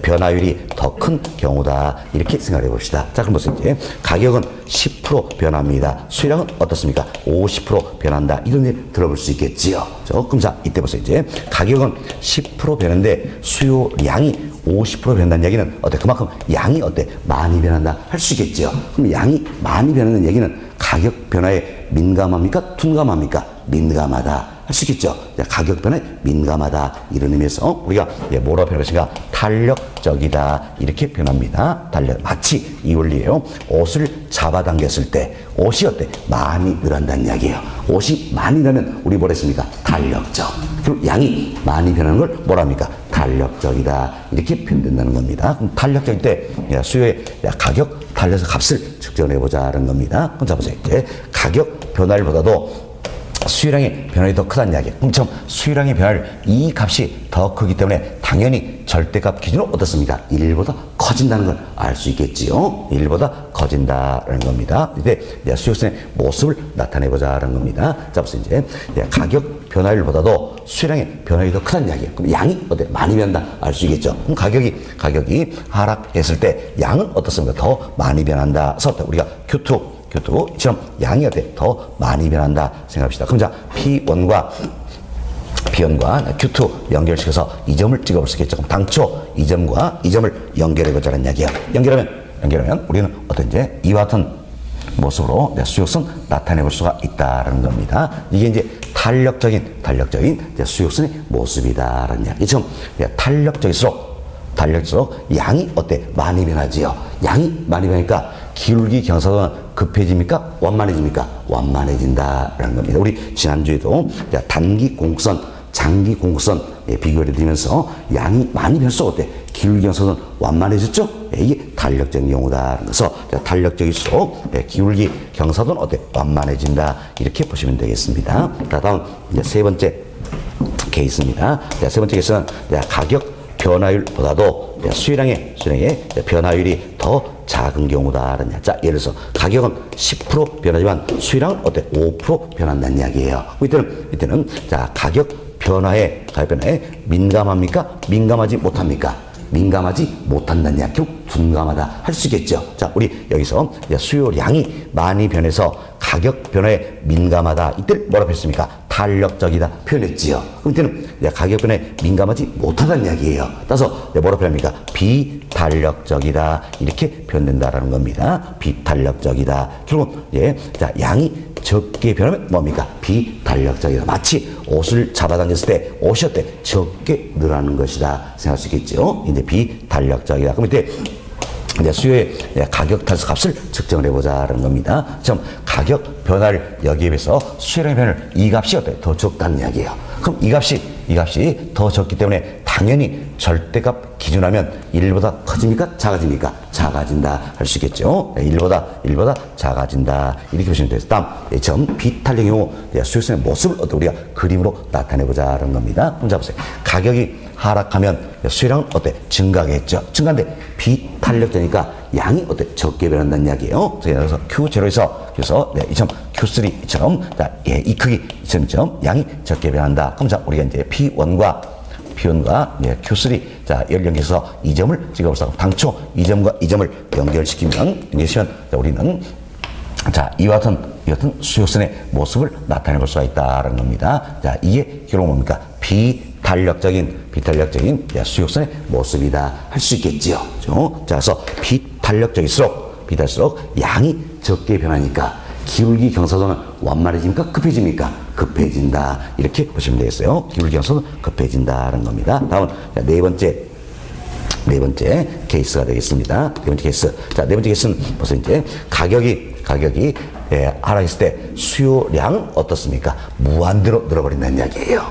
변화율이 더 큰 경우다 이렇게 생각해 봅시다. 자, 그럼 보세요. 이제 가격은 10% 변합니다. 수요량은 어떻습니까? 50% 변한다. 이런 일 들어볼 수 있겠지요. 그럼 자, 이때 보세요. 이제 가격은 10% 변하는데 수요량이 50% 변한다는 얘기는 그만큼 양이 많이 변한다 할 수 있겠죠. 그럼 양이 많이 변하는 얘기는 가격 변화에 민감합니까? 둔감합니까? 민감하다 할 수 있겠죠. 가격 변화에 민감하다 이런 의미에서 우리가 뭐라고 표현할 것인가? 탄력적이다 이렇게 표현합니다. 마치 이 원리예요. 옷을 잡아당겼을 때 옷이 많이 늘어난다는 이야기예요. 옷이 많이 늘면 우리 뭐라 했습니까? 탄력적. 그럼 양이 많이 변하는 걸 뭐라 합니까? 탄력적이다 이렇게 표현된다는 겁니다. 그럼 탄력적일 때 수요의 가격 달려서 값을 측정해 보자는 겁니다. 그럼 자 보세요. 이제 가격 변화율보다도 수요량의 변화율이 더 크다는 이야기예요. 그럼 수요량의 변화율 이 값이 더 크기 때문에 당연히 절대값 기준으로 어떻습니까? 1보다 커진다는 걸 알 수 있겠지요. 1보다 커진다는 겁니다. 이제 수요성의 모습을 나타내보자는 겁니다. 자 보세요. 이제 가격 변화율보다도 수요량의 변화율이 더 크다는 이야기예요. 그럼 양이 어때? 많이 변한다. 알 수 있겠죠. 그럼 가격이 하락했을 때 양은 어떻습니까? 더 많이 변한다. 그래서 우리가 Q2처럼 양이 어때? 더 많이 변한다 생각합시다. 그럼 자, P1과 Q2 연결시켜서 이 점을 찍어볼 수 있겠죠. 그럼 당초 이 점과 이 점을 연결해보자는 이야기예요. 연결하면 우리는 어떤지 이와 같은 모습으로 수익선 나타내볼 수가 있다라는 겁니다. 이게 이제 탄력적인 이제 수익선의 모습이다라는 이야기. 좀 탄력적일수록 양이 어때? 많이 변하지요. 양이 많이 변하니까 기울기 경사도는 급해집니까? 완만해집니까? 완만해진다라는 겁니다. 우리 지난주에도 단기 공선, 장기 공선 비교를 드리면서 양이 많이 변할수록 어때? 기울기 경사도는 완만해졌죠? 이게 탄력적인 경우다. 그래서 탄력적일수록 기울기 경사도는 어때? 완만해진다. 이렇게 보시면 되겠습니다. 다음 세 번째 케이스입니다. 세 번째 케이스는 가격 변화율보다도 수요량의 변화율이 더 작은 경우다. 자, 예를 들어서 가격은 10% 변하지만 수요량은 어때? 5% 변한다는 이야기예요. 이때는 자, 가격 변화에 민감합니까? 민감하지 못합니까? 민감하지 못한다는 이야기. 결국 둔감하다 할 수 있겠죠. 자, 우리 여기서 수요량이 많이 변해서 가격 변화에 민감하다. 이때를 뭐라고 했습니까? 탄력적이다 표현했지요. 그럼 이때는 가격 변화에 민감하지 못하다는 이야기예요. 따라서 뭐라고 표현합니까? 비탄력적이다. 이렇게 표현된다라는 겁니다. 비탄력적이다. 결국 자, 양이 적게 변하면 뭡니까? 비탄력적이다. 마치 옷을 잡아당겼을 때 옷이 어때? 적게 늘어나는 것이다 생각할 수 있겠죠. 이제 비탄력적이다. 그럼 이때 수요의 가격 단수값을 측정을 해보자라는 겁니다. 좀 가격 변화를 여기에 비해서 수요량의 변화를 이 값이 어때? 더 적다는 이야기예요. 그럼 이 값이 더 적기 때문에 당연히 절대값 기준하면 1보다 커집니까? 작아집니까? 작아진다 할 수 있겠죠. 1보다 작아진다. 이렇게 보시면 돼요. 다음 점 비탄력의 경우 수요성의 모습을 우리가 그림으로 나타내보자라는 겁니다. 그럼 자 보세요. 가격이 하락하면 수요량은 어때? 증가하겠죠. 증가인데 비탄력적이니까 양이 어때? 적게 변한다는 이야기예요. 그래서 Q0에서 이 점 Q3처럼 이 크기 이점 양이 적게 변한다. 그럼 자, 우리가 이제 P1과 Q3 자, 연결해서 이 점을 찍어보자. 당초 이 점과 이 점을 연결시키면 우리는 자, 이와 같은 수요선의 모습을 나타내볼 수가 있다는 겁니다. 자, 이게 결국 뭡니까? 비탄력적인 수요선의 모습이다 할 수 있겠지요. 자, 그래서 비탄력적일수록 양이 적게 변하니까 기울기 경사도는 완만해집니까? 급해집니까? 급해진다. 이렇게 보시면 되겠어요. 기울기 경사도는 급해진다는 겁니다. 다음은 네 번째 케이스가 되겠습니다. 네 번째 케이스. 자, 네 번째 케이스는 벌써 이제 가격이 하락했을 때 수요량은 어떻습니까? 무한대로 늘어버린다는 이야기예요.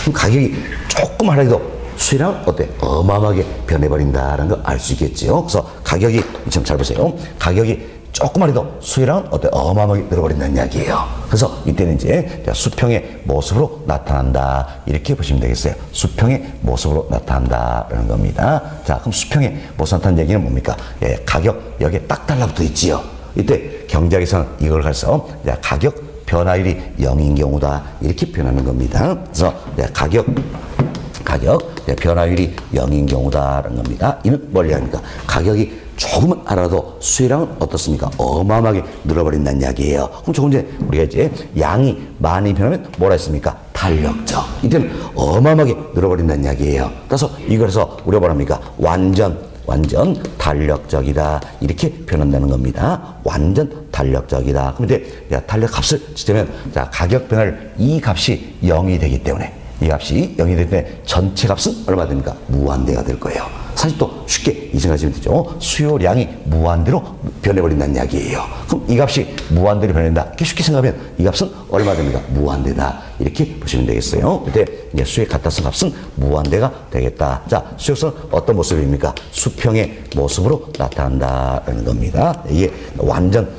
그럼 가격이 조금 하락해도 수요량은 어때? 어마어마하게 변해버린다는 걸 알 수 있겠지요. 그래서 가격이 좀 잘 보세요. 가격이 조금만 해도 수요량은 어때? 어마어마하게 늘어버린다는 이야기예요. 그래서 이때는 이제 수평의 모습으로 나타난다. 이렇게 보시면 되겠어요. 수평의 모습으로 나타난다라는 겁니다. 자, 그럼 수평의 모습 나타나는 얘기는 뭡니까? 가격 여기에 딱 달라붙어 있지요. 이때 경제학에서는 이걸 가서 가격 변화율이 0인 경우다. 이렇게 표현하는 겁니다. 그래서 가격 변화율이 0인 경우다라는 겁니다. 이는 뭘 얘기합니까? 가격이 조금은 알아도 수요량은 어떻습니까? 어마어마하게 늘어버린다는 이야기예요. 그럼 조금 전에 우리가 이제 양이 많이 변하면 뭐라 했습니까? 탄력적. 이때는 어마어마하게 늘어버린다는 이야기예요. 따라서 이거에서 우리가 뭐라 합니까? 완전 탄력적이다. 이렇게 표현한다는 겁니다. 완전 탄력적이다. 그럼 이제 탄력 값을 치자면 자, 가격 변화를 이 값이 0이 되기 때문에 이 값이 0이 되기 때문에 전체 값은 얼마 됩니까? 무한대가 될 거예요. 사실 또 쉽게 이 생각하시면 되죠. 수요량이 무한대로 변해버린다는 이야기예요. 그럼 이 값이 무한대로 변한다. 이렇게 쉽게 생각하면 이 값은 얼마 됩니까? 무한대다. 이렇게 보시면 되겠어요. 그때 이제 수의 같았은 값은 무한대가 되겠다. 자, 수역선은 어떤 모습입니까? 수평의 모습으로 나타난다는 겁니다. 이게 완전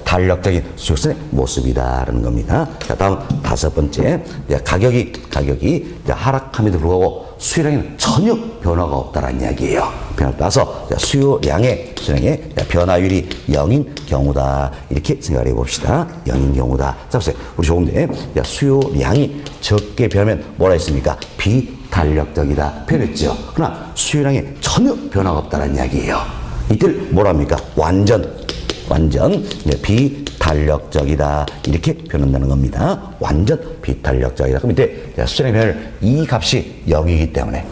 탄력적인 수익선의 모습이다라는 겁니다. 자, 다음 다섯 번째, 가격이 하락함에도 불구하고 수요량에는 전혀 변화가 없다라는 이야기예요. 따라서 수요량의 변화율이 0인 경우다. 이렇게 생각을 해봅시다. 0인 경우다. 자, 보세요. 우리 좋은데 수요량이 적게 변하면 뭐라 했습니까? 비탄력적이다. 표현했죠. 그러나 수요량에 전혀 변화가 없다는 이야기예요. 이들 뭐랍니까? 완전 비탄력적이다. 이렇게 표현한다는 겁니다. 완전 비탄력적이다. 그럼 이때 수요량의 변화율 이 값이 0이기 때문에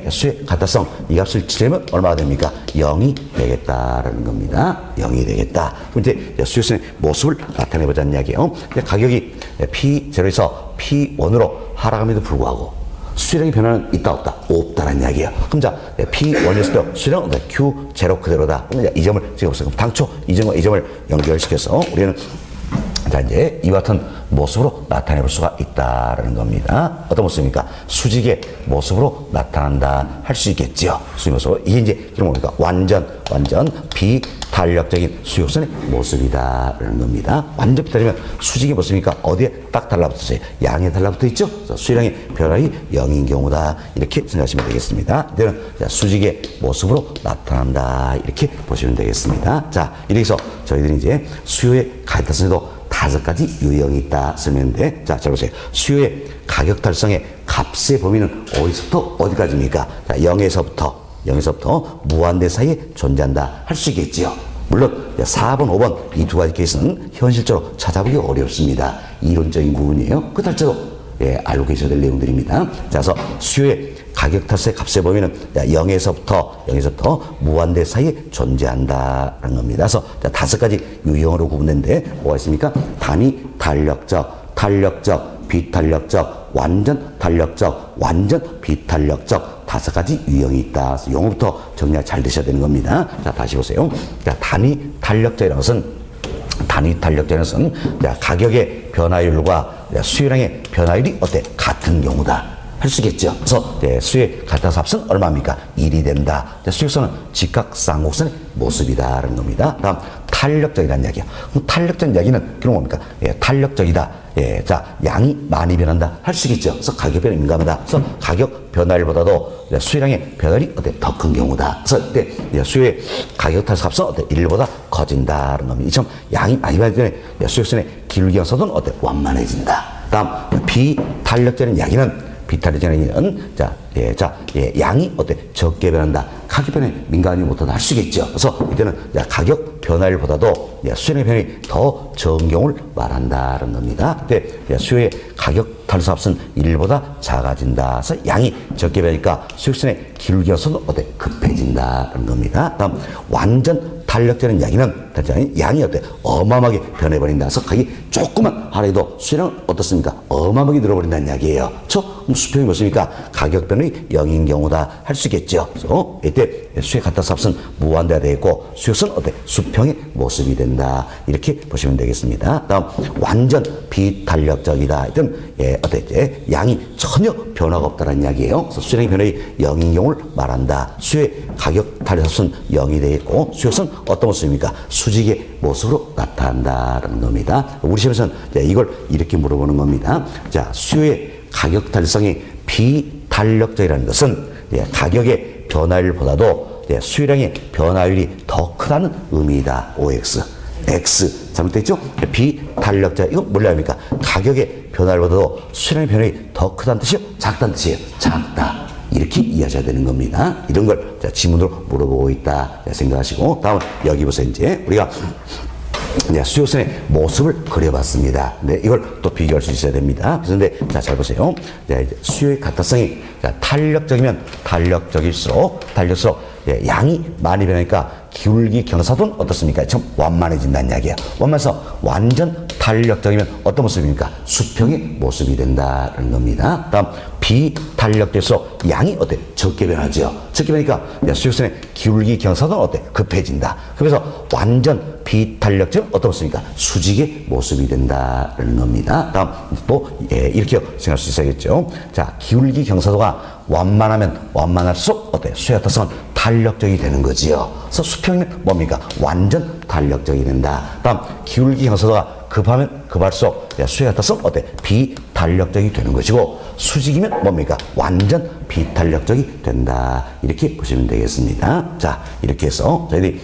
수의 가타성 이 값을 치려면 얼마가 됩니까? 0이 되겠다라는 겁니다. 0이 되겠다. 그럼 이제 수요선의 모습을 나타내보자는 이야기예요. 가격이 P0에서 P1으로 하락함에도 불구하고 수요량의 변화는 있다 없다? 없다라는 이야기예요. 그럼 자 P1이었을 때 수요량 Q0 그대로다. 그럼 이 점을 찍어보세요. 그럼 당초 이 점과 이 점을 연결시켜서 우리는 자 이제 이와 같은 모습으로 나타내 볼 수가 있다라는 겁니다. 어떤 모습입니까? 수직의 모습으로 나타난다 할 수 있겠지요. 수직 모습. 이게 이제 이런 뭡니까? 완전 비탄력적인 수직선의 모습이다라는 겁니다. 완전 비탄력이면 수직의 모습이니까 어디에 딱 달라붙었어요? 양에 달라붙어 있죠. 그래서 수요량의 변화율이 0인 경우다. 이렇게 생각하시면 되겠습니다. 이때는 수직의 모습으로 나타난다. 이렇게 보시면 되겠습니다. 자, 이렇게 해서 저희들이 이제 수요의 가타성에도 5가지 유형이 있다 쓰는데, 자, 잘 보세요. 수요의 가격 달성의 값의 범위는 어디서부터 어디까지입니까? 자, 0에서부터 무한대 사이에 존재한다 할 수 있겠지요. 물론 4번, 5번 이 두 가지 케이스는 현실적으로 찾아보기 어렵습니다. 이론적인 부분이에요. 그 달자도 알고 계셔야 될 내용들입니다. 자, 그래서 수요의 가격 탈세 값의 범위는 0에서부터 무한대 사이에 존재한다라는 겁니다. 그래서 5가지 유형으로 구분되는데 뭐가 있습니까? 단위 탄력적, 탄력적, 비탄력적, 완전 탄력적, 완전 비탄력적 5가지 유형이 있다. 그래서 용어부터 정리가 잘 되셔야 되는 겁니다. 자, 다시 보세요. 자, 단위 탄력적이라는 것은 가격의 변화율과 수요량의 변화율이 같은 경우다. 할 수 있겠죠. 그래서 수의 가타합은 얼마입니까? 1이 된다. 수직선은 직각쌍곡선의 모습이다라는 겁니다. 다음 탄력적이라는 이야기야. 그럼 탄력적 이야기는 그런 겁니까? 탄력적이다. 자, 양이 많이 변한다. 할 수 있겠죠. 그래서 가격 변화에 민감하다. 그래서 가격 변화율보다도 수요량의 변화율이 더 큰 경우다. 그래서 이때 수요의 가격 탈합은 1보다 커진다는 겁니다. 이처럼 양이 많이 변하기 때문에 수직선의 기울기 형성은 완만해진다. 다음 비탄력적인 이야기는 양이 적게 변한다. 가격 변화에 민감하지 못하다 할 수 있겠죠. 그래서 이때는 가격 변화율보다도 수요의 변화율이 더 적은 경우를 말한다는 겁니다. 그때 수요의 가격 탈수합은 1보다 작아진다. 그래서 양이 적게 변하니까 수익선의 기울기 형성은 급해진다는 겁니다. 다음 완전 탄력적인 이야기는 양이 어마어마하게 변해버린다. 그래서 가격이 조금만 하락해도 수요량은 어떻습니까? 어마어마하게 늘어버린다는 이야기예요. 그럼 수평이 뭐습니까? 가격 변화율이 0인 경우다 할 수 있겠죠. 그래서 이때 수의 가타합은 무한대가 되고 수익선은 수평의 모습이 된다. 이렇게 보시면 되겠습니다. 다음 완전 비탄력적이다. 이때는 양이 전혀 변화가 없다는 이야기예요. 그래서 수요량의 변화율이 0인 경우를 말한다. 수의 가격 탄력합은 0이 되겠고 수익선은 어떤 모습입니까? 수직의 모습으로 나타난다는 겁니다. 우리 시험에서는 이걸 이렇게 물어보는 겁니다. 자, 수요의 가격 탄력성이 비탄력적이라는 것은 가격의 변화율보다도 수요량의 변화율이 더 크다는 의미이다. OX. X. 잘못됐죠? 비탄력적. 이건 뭘로 합니까? 가격의 변화율보다도 수요량의 변화율이 더 크다는 뜻이요? 작다는 뜻이에요? 작다. 이렇게 이해하셔야 되는 겁니다. 이런 걸 지문으로 물어보고 있다 생각하시고, 다음 여기 보세요. 이제 우리가 수요선의 모습을 그려봤습니다. 근데 이걸 또 비교할 수 있어야 됩니다. 그런데 잘 보세요. 이제 수요의 가타성이 탄력적이면 탄력적일수록 양이 많이 변하니까 기울기 경사도는 어떻습니까? 좀 완만해진다는 이야기예요. 완만해서 완전 탄력적이면 어떤 모습입니까? 수평의 모습이 된다는 겁니다. 다음 비탄력적일수록 양이 적게 변하죠. 적게 변하니까 수직선의 기울기 경사도는 급해진다. 그래서 완전 비탄력적은 어떤 모습입니까? 수직의 모습이 된다는 겁니다. 다음 또 이렇게 생각할 수 있어야겠죠. 자, 기울기 경사도가 완만하면 완만할수록 수의 가타성은 탄력적이 되는 거지요. 그래서 수평이면 뭡니까? 완전 탄력적이 된다. 다음 기울기 경사도가 급하면 급할수록 수의 활동성 어때? 비탄력적이 되는 것이고, 수직이면 뭡니까? 완전 비탄력적이 된다. 이렇게 보시면 되겠습니다. 자, 이렇게 해서 저희들이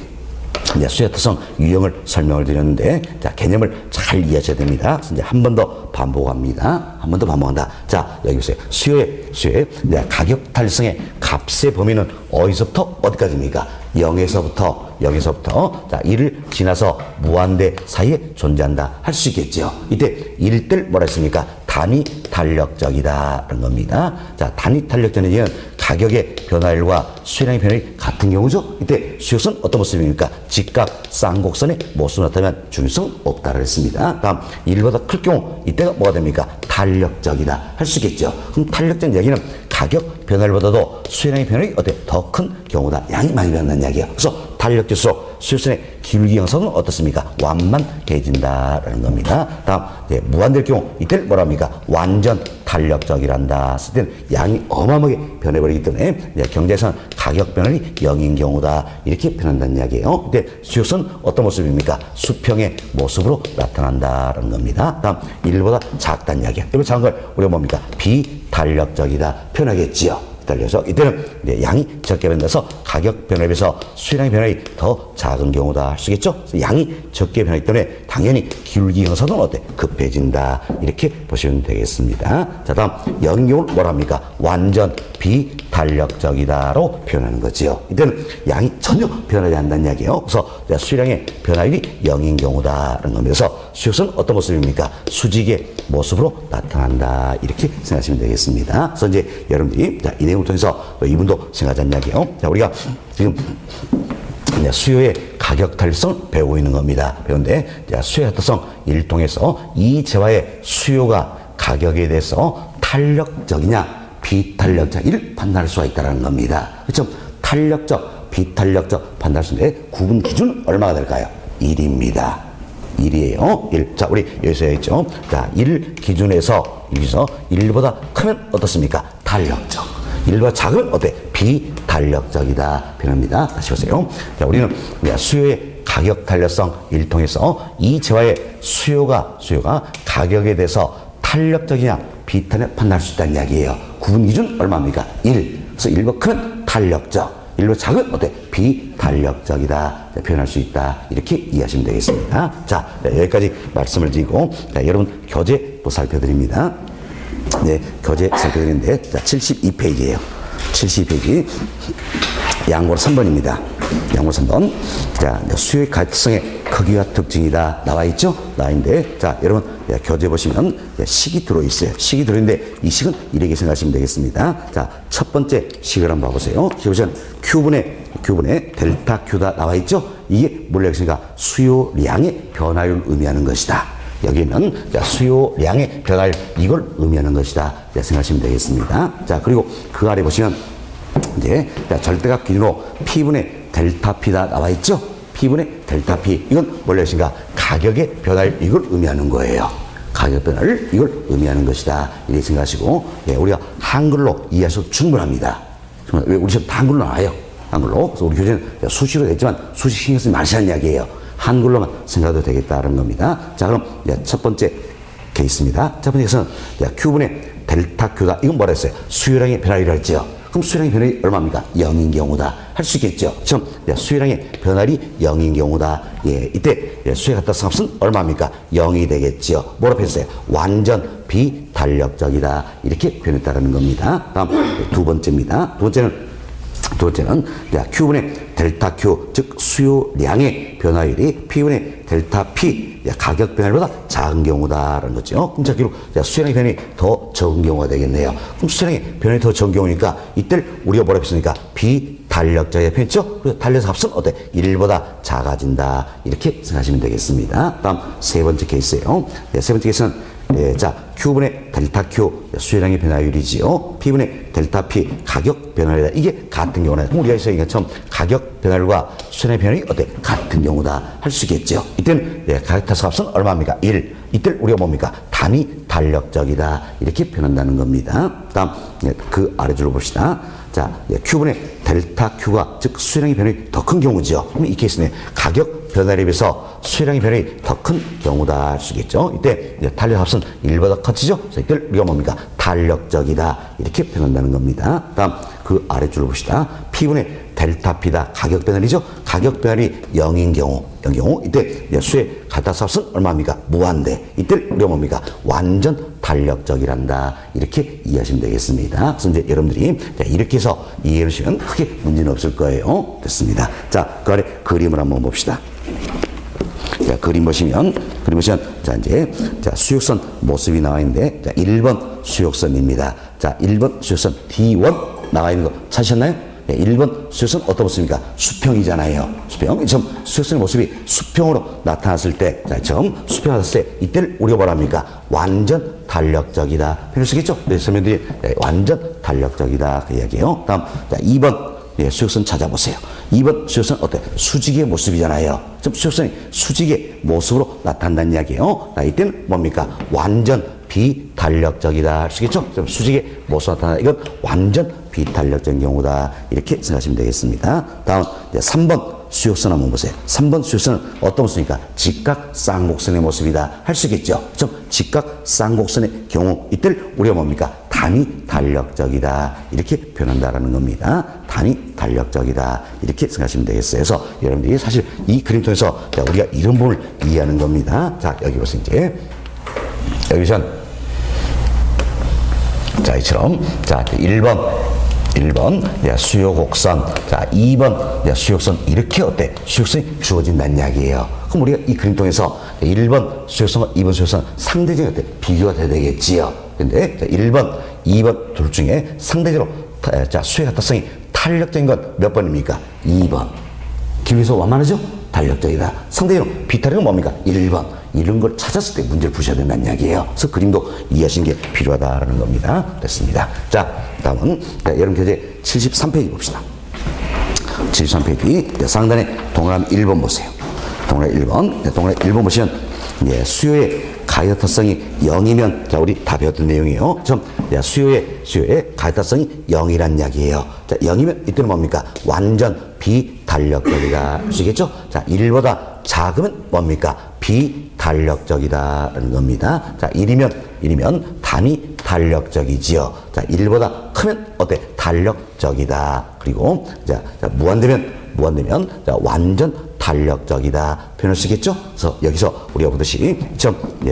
이제 수의 특성 유형을 설명을 드렸는데, 자, 개념을 잘 이해하셔야 됩니다. 그래서 이제 한 번 더 반복합니다. 한 번 더 반복한다. 자, 여기 보세요. 수의 이제 가격 탄력성의 값의 범위는 어디서부터 어디까지입니까? 0에서부터 자, 1을 지나서 무한대 사이에 존재한다 할 수 있겠죠. 이때 1들 뭐라 했습니까? 단위 탄력적이다라는 겁니다. 자, 단위 탄력적인 얘기는 가격의 변화율과 수요량의 변화율이 같은 경우죠. 이때 수요선 어떤 모습입니까? 직각 쌍곡선의 모습으로 나타나면 중요성 없다고 했습니다. 다음 1보다 클 경우 이때가 뭐가 됩니까? 탄력적이다 할 수 있겠죠. 그럼 탄력적인 얘기는 가격 변화율보다도 수요량의 변화율이 어때? 더 큰 경우다. 양이 많이 변한다는 이야기예요. 그래서 탄력질수록 수요선의 기울기 형성은 어떻습니까? 완만해진다라는 겁니다. 다음 무한될 경우 이때는 뭐라 합니까? 완전 탄력적이란다. 쓸 때는 양이 어마어마하게 변해버리기 때문에 경제에서는 가격 변화율이 0인 경우다. 이렇게 표현한다는 이야기예요. 근데 수요선 어떤 모습입니까? 수평의 모습으로 나타난다라는 겁니다. 다음 1보다 작다는 이야기예요. 이거 작은 걸 우리가 뭡니까? 비탄력적이다 표현하겠지요. 달려서 이때는 양이 적게 변해서 가격 변화에 비해서 수요량의 변화가 더 작은 경우다 할 수 있겠죠. 양이 적게 변하기 때문에 당연히 기울기 형성은 어때? 급해진다. 이렇게 보시면 되겠습니다. 자, 다음 0인 경우는 뭐라 합니까? 완전 비탄력적이다로 표현하는 거지요. 이때는 양이 전혀 변하지 않는다는 이야기예요. 그래서 수요량의 변화율이 0인 경우다라는 겁니다. 그래서 수요선 어떤 모습입니까? 수직의 모습으로 나타난다. 이렇게 생각하시면 되겠습니다. 그래서 이제 여러분들이 자, 이 내용을 통해서 이분도 생각하자는 이야기예요. 자, 우리가 지금 수요의 가격 탄력성을 배우고 있는 겁니다. 배우는데 수요의 활동성 을 통해서 이 재화의 수요가 가격에 대해서 탄력적이냐 비탄력적이를 판단할 수가 있다는 겁니다. 그렇죠? 탄력적, 비탄력적 판단할 수 있는데 구분 기준 얼마가 될까요? 1입니다. 1이에요. 1. 자, 우리 여기서 했죠. 자, 1 기준에서 1보다 크면 어떻습니까? 탄력적. 1보다 작으면 어때? 비탄력적이다. 표현합니다. 다시 보세요. 자, 우리는 수요의 가격 탄력성을 통해서 이 재화의 수요가 가격에 대해서 탄력적이냐 비탄력 판단할 수 있다는 이야기예요. 구분 기준 얼마입니까? 1. 그래서 1보다 크면 탄력적. 1보다 작으면 어때? 비탄력적이다. 표현할 수 있다. 이렇게 이해하시면 되겠습니다. 자, 여기까지 말씀을 드리고, 자, 여러분 교재 또 살펴드립니다. 네, 교재 살펴드리는데, 자, 72페이지예요. 72페이지. 양보로 3번입니다. 양보 3번. 자, 수요의 가격성의 크기와 특징이다. 나와 있죠? 나와 있는데, 자, 여러분, 교재 보시면 식이 들어있어요. 식이 들어있는데, 이 식은 이렇게 생각하시면 되겠습니다. 자, 첫 번째 식을 한번 봐보세요. 보시면 Q분의 델타 Q다 나와 있죠? 이게 뭐라고 했으니까 수요량의 변화율을 의미하는 것이다. 여기는 수요량의 변화율, 이걸 의미하는 것이다. 생각하시면 되겠습니다. 자, 그리고 그 아래 보시면, 이제, 절대값 기준으로 P분의 델타 P다 나와 있죠? P분의 델타 P. 이건 뭐라고 했으니까 가격의 변화율, 이걸 의미하는 거예요. 가격 변화를 이걸 의미하는 것이다. 이렇게 생각하시고, 우리가 한글로 이해하셔도 충분합니다. 왜 우리 시험 다 한글로 나와요. 한글로. 그래서 우리 교재는 수시로 됐지만 수시 신경 쓰지 마시라는 이야기예요. 한글로만 생각해도 되겠다는 겁니다. 자, 그럼 첫 번째 케이스입니다. 첫 번째 케이스는 Q분의 델타 Q다. 이건 뭐라 했어요? 수요량의 변화율이라 했죠. 그럼 수요량의 변화율이 얼마입니까? 0인 경우다. 할 수 있겠죠. 그럼 수요량의 변화율이 0인 경우다. 예, 이때 수요에 갖다 값은 얼마입니까? 0이 되겠죠. 뭐라고 했어요? 완전 비탄력적이다. 이렇게 표현했다는 겁니다. 다음 두 번째입니다. 두 번째는 Q분의 델타 Q, 즉 수요량의 변화율이 P분의 델타 P, 가격 변화율보다 작은 경우다라는 거죠. 그럼 자, 기록 수요량의 변화율이 더 적은 경우가 되겠네요. 그럼 수요량의 변화율이 더 적은 경우니까 이때 우리가 뭐라고 했습니까? 비탄력적이라 표현했죠. 그래서 탄력성 값은 어때? 1보다 작아진다. 이렇게 생각하시면 되겠습니다. 다음 세 번째 케이스예요. 세 번째 케이스는 자, Q분의 델타 Q 수요량의 변화율이지요. P분의 델타 P 가격 변화율이다. 이게 같은 경우는 우리가 있어요. 처음 가격 변화율과 수요량의 변화율이 어때? 같은 경우다. 할 수 있겠죠. 이때는 가격 탄성 값은 얼마입니까? 1. 이때 우리가 뭡니까? 단위 탄력적이다. 이렇게 표현한다는 겁니다. 다음 그 아래줄로 봅시다. 자, 자, Q분의 델타 Q가 즉 수요량의 변화율이 더 큰 경우죠. 그럼 이 케이스는 가격 변화에 비해서 수요량의 변화율이 더 큰 경우다 할 수 있겠죠. 이때 탄력 합은 1보다 커지죠. 그래서 이때 우리가 뭡니까? 탄력적이다 이렇게 표현한다는 겁니다. 다음 그 아래줄을 봅시다. P분의 델타 P다. 가격 변화율이죠. 가격 변화율이 0인 경우 이때 수의 가타값은 얼마입니까? 무한대. 이때 우리가 뭡니까? 완전 탄력적이란다. 이렇게 이해하시면 되겠습니다. 그래서 이제 여러분들이 이렇게 해서 이해를 하시면 크게 문제는 없을 거예요. 됐습니다. 자, 그 아래 그림을 한번 봅시다. 자, 그림 보시면 자, 이제 수역선 모습이 나와 있는데 자, 1번 수역선입니다. 자, 1번 수역선 D1 나와 있는 거 찾으셨나요? 네, 1번 수역선 어떤 모습입니까? 수평이잖아요. 수평. 지금 수역선의 모습이 수평으로 나타났을 때, 자, 지금 수평 나타났을 때, 이때를 우리가 뭐랍니까? 완전 탄력적이다. 표현을 쓰겠죠? 네, 설명드린 완전 탄력적이다. 그 이야기예요. 다음, 자, 2번. 예, 수역선 찾아보세요. 2번 수역선 어때? 수직의 모습이잖아요. 지금 수역선이 수직의 모습으로 나타난다는 이야기예요. 자, 이때는 뭡니까? 완전 비탄력적이다. 할 수 있겠죠? 수직의 모습으로 나타난다. 이건 완전 비탄력적인 경우다. 이렇게 생각하시면 되겠습니다. 다음, 이제 3번 수역선 한번 보세요. 3번 수역선은 어떤 모습입니까? 직각 쌍곡선의 모습이다. 할 수 있겠죠? 좀 직각 쌍곡선의 경우, 이때를 우리가 뭡니까? 단위 탄력적이다. 이렇게 표현한다라는 겁니다. 단위 탄력적이다. 이렇게 생각하시면 되겠어요. 그래서 여러분들이 사실 이 그림 통해서 우리가 이런 부분을 이해하는 겁니다. 자, 여기 보세요. 이제. 여기선 자, 이처럼 자, 1번 수요 곡선, 자 2번 수역선 이렇게 어때? 수역선이 주어진다는 이야기예요. 그럼 우리가 이 그림 통해서 1번 수역선과 2번 수역선 상대적인 어때? 비교가 돼야 되겠지요. 근데 1번, 2번 둘 중에 상대적으로 자, 수의 가타성이 탄력적인 건 몇 번입니까? 2번. 기울여서 완만하죠? 탄력적이다. 상대적으로 비탄력은 뭡니까? 1번. 이런 걸 찾았을 때 문제를 푸셔야 된다는 이야기예요. 그래서 그림도 이해하시는 게 필요하다는 겁니다. 됐습니다. 자, 다음은 여러분 교재 73페이지 봅시다. 73페이지 상단에 동그라미 1번 보세요. 동그라미 1번. 동그라미 1번 보시면 수요의 가격타성이 0이면 자, 우리 다 배웠던 내용이에요. 좀 수요의 가격타성이 0이란 이야기예요. 자, 0이면 이때는 뭡니까? 완전 비탄력적이다. 아시겠죠? 자, 1보다 작으면 뭡니까? 비탄력적이다라는 겁니다. 자, 1이면 단위 탄력적이지요. 자, 1보다 크면 어때? 탄력적이다. 그리고 자, 무한되면 자, 완전 탄력적이다. 표현을 쓰겠죠? 그래서 여기서 우리가 보듯이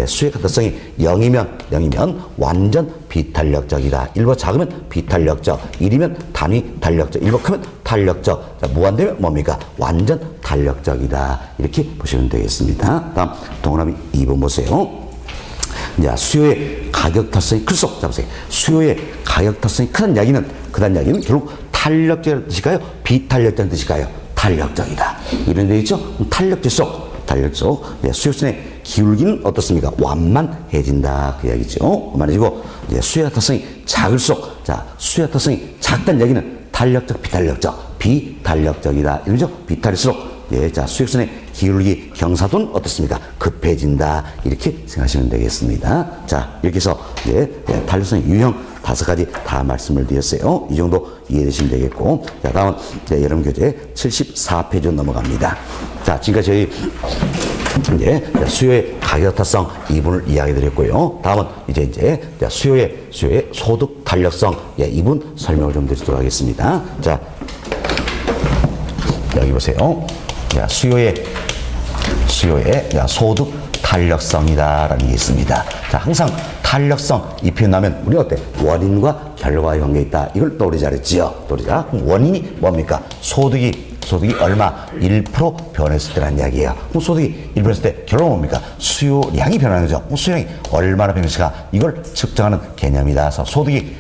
수의 가타성이 0이면 완전 비탄력적이다. 1보다 작으면 비탄력적, 1이면 단위 탄력적, 1보다 크면 탄력적, 자, 무한되면 뭡니까? 완전 탄력적이다. 이렇게 보시면 되겠습니다. 다음 동그라미 2번 보세요. 자, 수요의 가격 타성이 클수록 잡으세요. 수요의 가격 타성이 크다는 이야기는 결국 탄력적이라는 뜻일까요? 비탄력적이라는 뜻일까요? 탄력적이다. 이런 데 있죠? 탄력적 수요선의 기울기는 어떻습니까? 완만해진다. 그 이야기죠. 완만해지고 수요의 타성이 작을수록 자, 수요의 타성이 작다는 이야기는 탄력적, 비탄력적이다. 이러죠? 비탄력일수록 자, 수역선의 기울기 경사도는 어떻습니까? 급해진다. 이렇게 생각하시면 되겠습니다. 자, 이렇게 해서 탄력성 유형 5가지 다 말씀을 드렸어요. 이 정도 이해되시면 되겠고, 자, 다음은 여러분 교재 74페이지로 넘어갑니다. 자, 지금까지 저희 수요의 가격타성 2분을 이야기 드렸고요. 다음은 이제 수요의 소득 탄력성 2분 설명을 좀 드리도록 하겠습니다. 자, 여기 보세요. 수요의 소득 탄력성이다라는 게 있습니다. 자, 항상 탄력성 이 표현 나면 우리 어때? 원인과 결과의 관계에 있다. 이걸 떠오르지 않았지요. 그럼 원인이 뭡니까? 소득이 얼마? 1% 변했을 때라는 이야기예요. 그럼 소득이 1% 변했을 때 결론은 뭡니까? 수요량이 변하는 거죠. 수요량이 얼마나 변했을까? 이걸 측정하는 개념이다. 그래서 소득이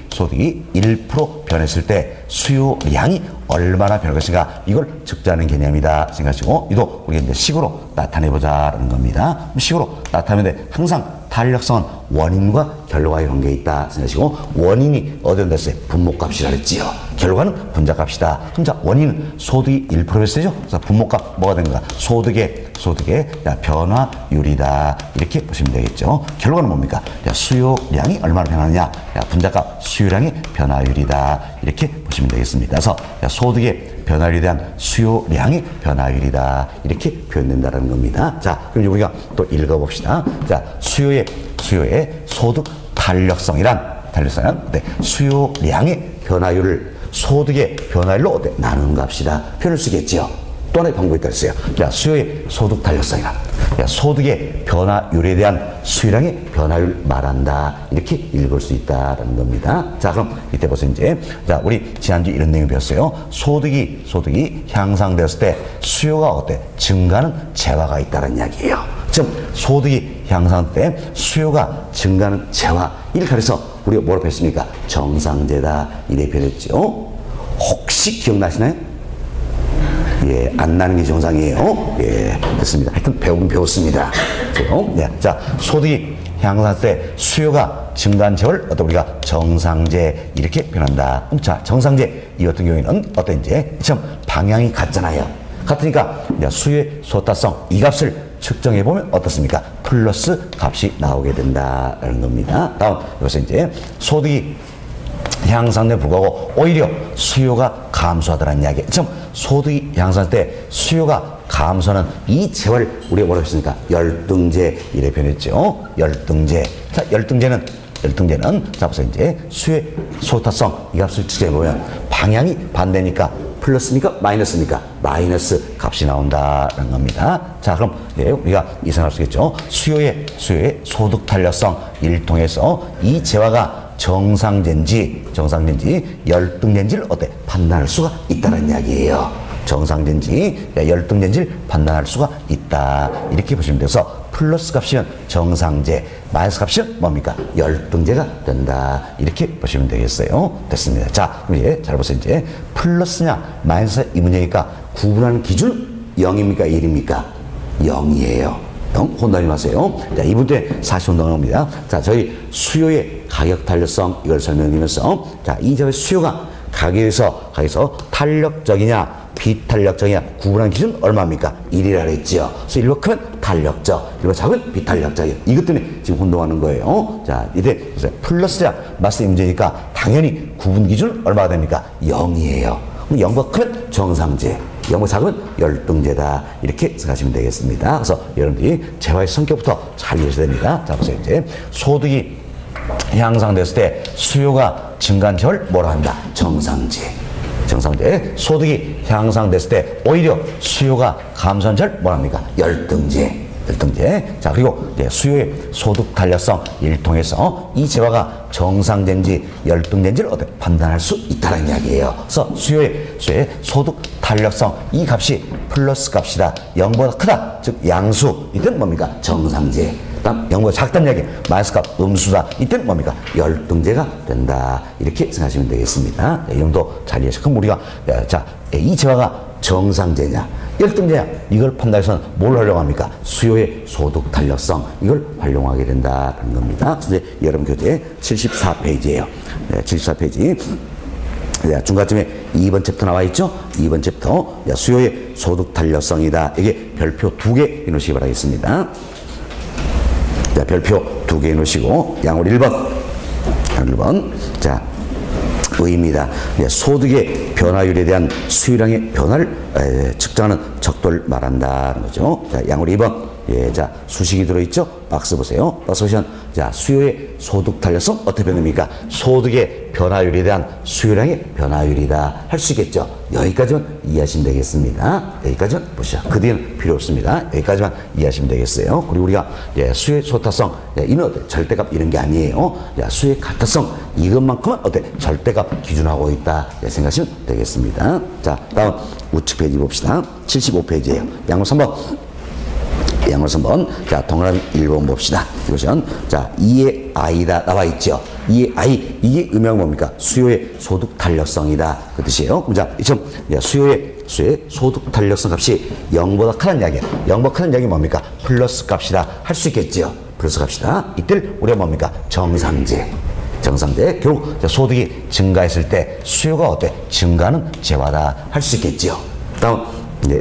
1% 변했을 때 수요량이 얼마나 변할 것인가? 이걸 측정하는 개념이다 생각하시고, 이도 우리가 이제 식으로 나타내보자라는 겁니다. 식으로 나타내는데 항상 탄력성은 원인과 결과의 관계에 있다 생각하시고, 원인이 어디에 됐어요? 분모값이라 그랬지요. 결과는 분자값이다. 그럼 자, 원인은 소득이 1%였을 때죠. 그래서 분모값 뭐가 되는가? 소득의 소득의 변화율이다. 이렇게 보시면 되겠죠. 결과는 뭡니까? 수요량이 얼마나 변하느냐? 분자값 수요량의 변화율이다. 이렇게 보시면 되겠습니다. 그래서 소득의 변화율에 대한 수요량의 변화율이다. 이렇게 표현된다는 겁니다. 자, 그럼 우리가 또 읽어봅시다. 자, 수요의 소득 탄력성이란 어때? 수요량의 변화율을 소득의 변화율로 어때? 나누는 값이다. 표현을 쓰겠지요. 또 하나의 방법이 더 있어요. 자, 수요의 소득 탄력성이란 소득의 변화율에 대한 수요량의 변화율 말한다. 이렇게 읽을 수 있다는 겁니다. 자, 그럼 이때 보세요. 이제 자, 우리 지난주 이런 내용 배웠어요. 소득이 향상되었을 때 수요가 어때? 증가하는 재화가 있다는 이야기예요. 즉 소득이 향상될 때 수요가 증가하는 재화, 이를 가려서 우리가 뭐라고 했습니까? 정상재다. 이래 표현했죠. 혹시 기억나시나요? 예, 안 나는 게 정상이에요. 예, 됐습니다. 하여튼 배우긴 배웠습니다. 네, 자, 소득이 향상할 때 수요가 증가한 재화를 어떤 우리가 정상재 이렇게 표현한다. 자, 정상재 이 같은 경우에는 어떤지 참 방향이 같잖아요. 같으니까 수요의 소타성 이 값을 측정해 보면 어떻습니까? 플러스 값이 나오게 된다라는 겁니다. 다음 여기서 이제 소득이 향상에 불구하고 오히려 수요가 감소하더라는 이야기. 참 소득이 향상할 때 수요가 감소하는 이 재화를 우리가 뭐라고 했습니까? 열등재 이래 표현했죠. 열등재. 자, 열등재는 자 보세요. 이제 수요의 소타성 이 값을 측정해 보면 방향이 반대니까 플러스입니까? 마이너스입니까? 마이너스 값이 나온다는 겁니다. 자, 그럼 우리가 이상할 수 있겠죠. 수요의 소득 탄력성 을 통해서 이 재화가 정상재인지 열등재인지를 어때? 판단할 수가 있다는 이야기예요. 정상재인지 열등재인지를 판단할 수가 있다. 이렇게 보시면 돼서 플러스 값이면 정상재, 마이너스 값이면 뭡니까? 열등재가 된다. 이렇게 보시면 되겠어요. 됐습니다. 자, 그럼 이제 잘 보세요. 이제 플러스냐 마이너스 이 문제니까 구분하는 기준 0입니까? 1입니까? 0이에요. 혼동하지 마세요. 자, 이 문제 사실 혼동합니다. 자, 저희 수요의 가격 탄력성 이걸 설명드리면서 자, 이 점의 수요가 가격에서 탄력적이냐 비탄력적이냐 구분하는 기준 얼마입니까? 1이라 그랬죠. 그래서 1번 크면 탄력적, 1번 작으면 비탄력적. 이것 때문에 지금 혼동하는 거예요. 자, 이때 플러스냐 마이너스 이 문제니까 당연히 구분 기준 얼마가 됩니까? 0이에요. 그럼 0번 크면 정상재, 0번 작으면 열등재다. 이렇게 생각하시면 되겠습니다. 그래서 여러분들이 재화의 성격부터 잘 이해하셔야 됩니다. 자, 보세요. 이제 소득이 향상됐을 때 수요가 증가한 재화를 뭐라 한다? 정상재. 소득이 향상됐을 때 오히려 수요가 감소한 재화를 뭐라 합니까? 열등재. 자, 그리고 수요의 소득 탄력성 을 통해서 이 재화가 정상재인지 열등재인지를 어떻게 판단할 수 있다는 이야기예요. 그래서 수요의 소득 탄력성 이 값이 플러스 값이다. 0보다 크다. 즉 양수. 이때는 뭡니까? 정상재. 다음 0보다 작다는 이야기. 마이너스 값 음수다. 이때는 뭡니까? 열등재가 된다. 이렇게 생각하시면 되겠습니다. 이 정도 잘 이해하시고 그럼 우리가 자, 이 재화가 정상재냐 열등재냐 이걸 판단해서는 뭘 활용합니까? 수요의 소득 탄력성 이걸 활용하게 된다는 겁니다. 근데 여러분 교재 74페이지예요. 74페이지. 중간쯤에 2번 챕터 나와 있죠? 2번 챕터 수요의 소득 탄력성이다. 이게 별표 2개 해놓으시기 바라겠습니다. 자, 별표 2개 해놓으시고 양월 1번. 자, 의입니다. 소득의 변화율에 대한 수요량의 변화를 측정하는 척도를 말한다는 거죠. 자, 양월 2번. 예, 자, 수식이 들어있죠? 박스 보세요. 박스 보시면, 자, 수요의 소득 탄력성 어떻게 변합니까? 소득의 변화율에 대한 수요량의 변화율이다. 할 수 있겠죠? 여기까지만 이해하시면 되겠습니다. 여기까지만 보시죠. 그 뒤에는 필요 없습니다. 여기까지만 이해하시면 되겠어요. 그리고 우리가, 수요의 소타성, 이는 어때? 절대값 이런 게 아니에요. 수요의 가타성, 이것만큼은 어때? 절대값 기준하고 있다. 생각하시면 되겠습니다. 자, 다음 우측 페이지 봅시다. 75페이지예요. 양호 3번. 자, 동그라미 1번 봅시다. 이것은, 자, 2의 i다 나와 있죠. 2의 i. 이게 의미하는 뭡니까? 수요의 소득 탄력성이다. 그 뜻이에요. 자, 이처럼, 수요의 소득 탄력성 값이 0보다 크다는 이야기예요. 0보다 크다는 이야기 뭡니까? 플러스 값이다. 할 수 있겠지요. 플러스 값이다. 이때를 우리가 뭡니까? 정상재. 결국 소득이 증가했을 때 수요가 어때? 증가하는 재화다. 할 수 있겠지요. 다음,